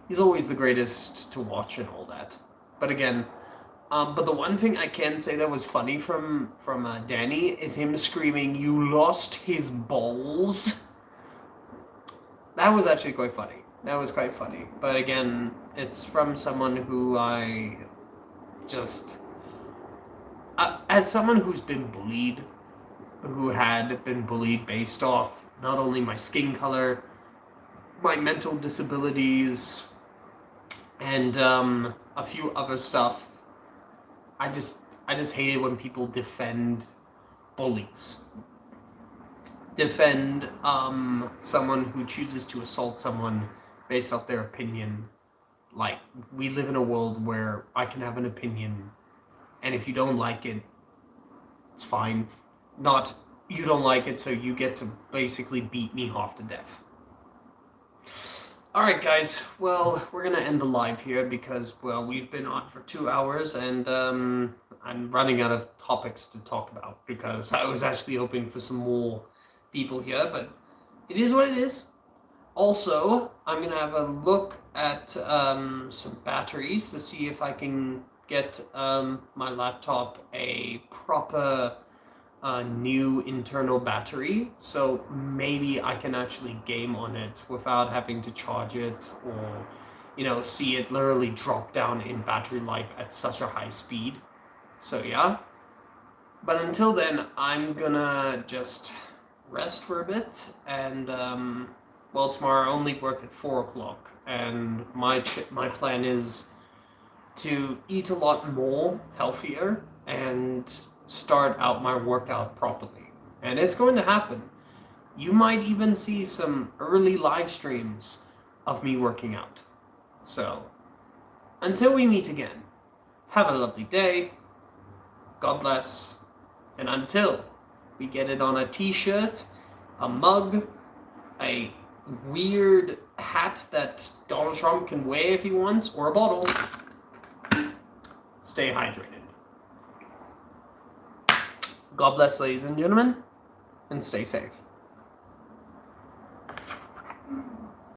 He's always the greatest to watch and all that. But again, but the one thing I can say that was funny from Danny is him screaming, "You lost his balls." That was actually quite funny. That was quite funny. But again, it's from someone who I just... as someone who's been bullied, who had been bullied based off not only my skin color, my mental disabilities, and a few other stuff, I just hate it when people defend bullies. Defend someone who chooses to assault someone based off their opinion. Like, we live in a world where I can have an opinion, and if you don't like it, it's fine. Not, you don't like it, so you get to basically beat me half to death. Alright guys, well, we're gonna end the live here because, well, we've been on for 2 hours, and I'm running out of topics to talk about because I was actually hoping for some more people here, but it is what it is. Also, I'm gonna have a look at some batteries to see if I can get my laptop a proper new internal battery, so maybe I can actually game on it without having to charge it or, see it literally drop down in battery life at such a high speed. So yeah. But until then, I'm gonna just rest for a bit, and well, tomorrow I only work at 4 o'clock, and my plan is to eat a lot more healthier and start out my workout properly. And it's going to happen. You might even see some early live streams of me working out. So, until we meet again, have a lovely day. God bless. And until we get it on a t-shirt, a mug, a weird hat that Donald Trump can wear if he wants, or a bottle, stay hydrated. God bless, ladies and gentlemen, and stay safe.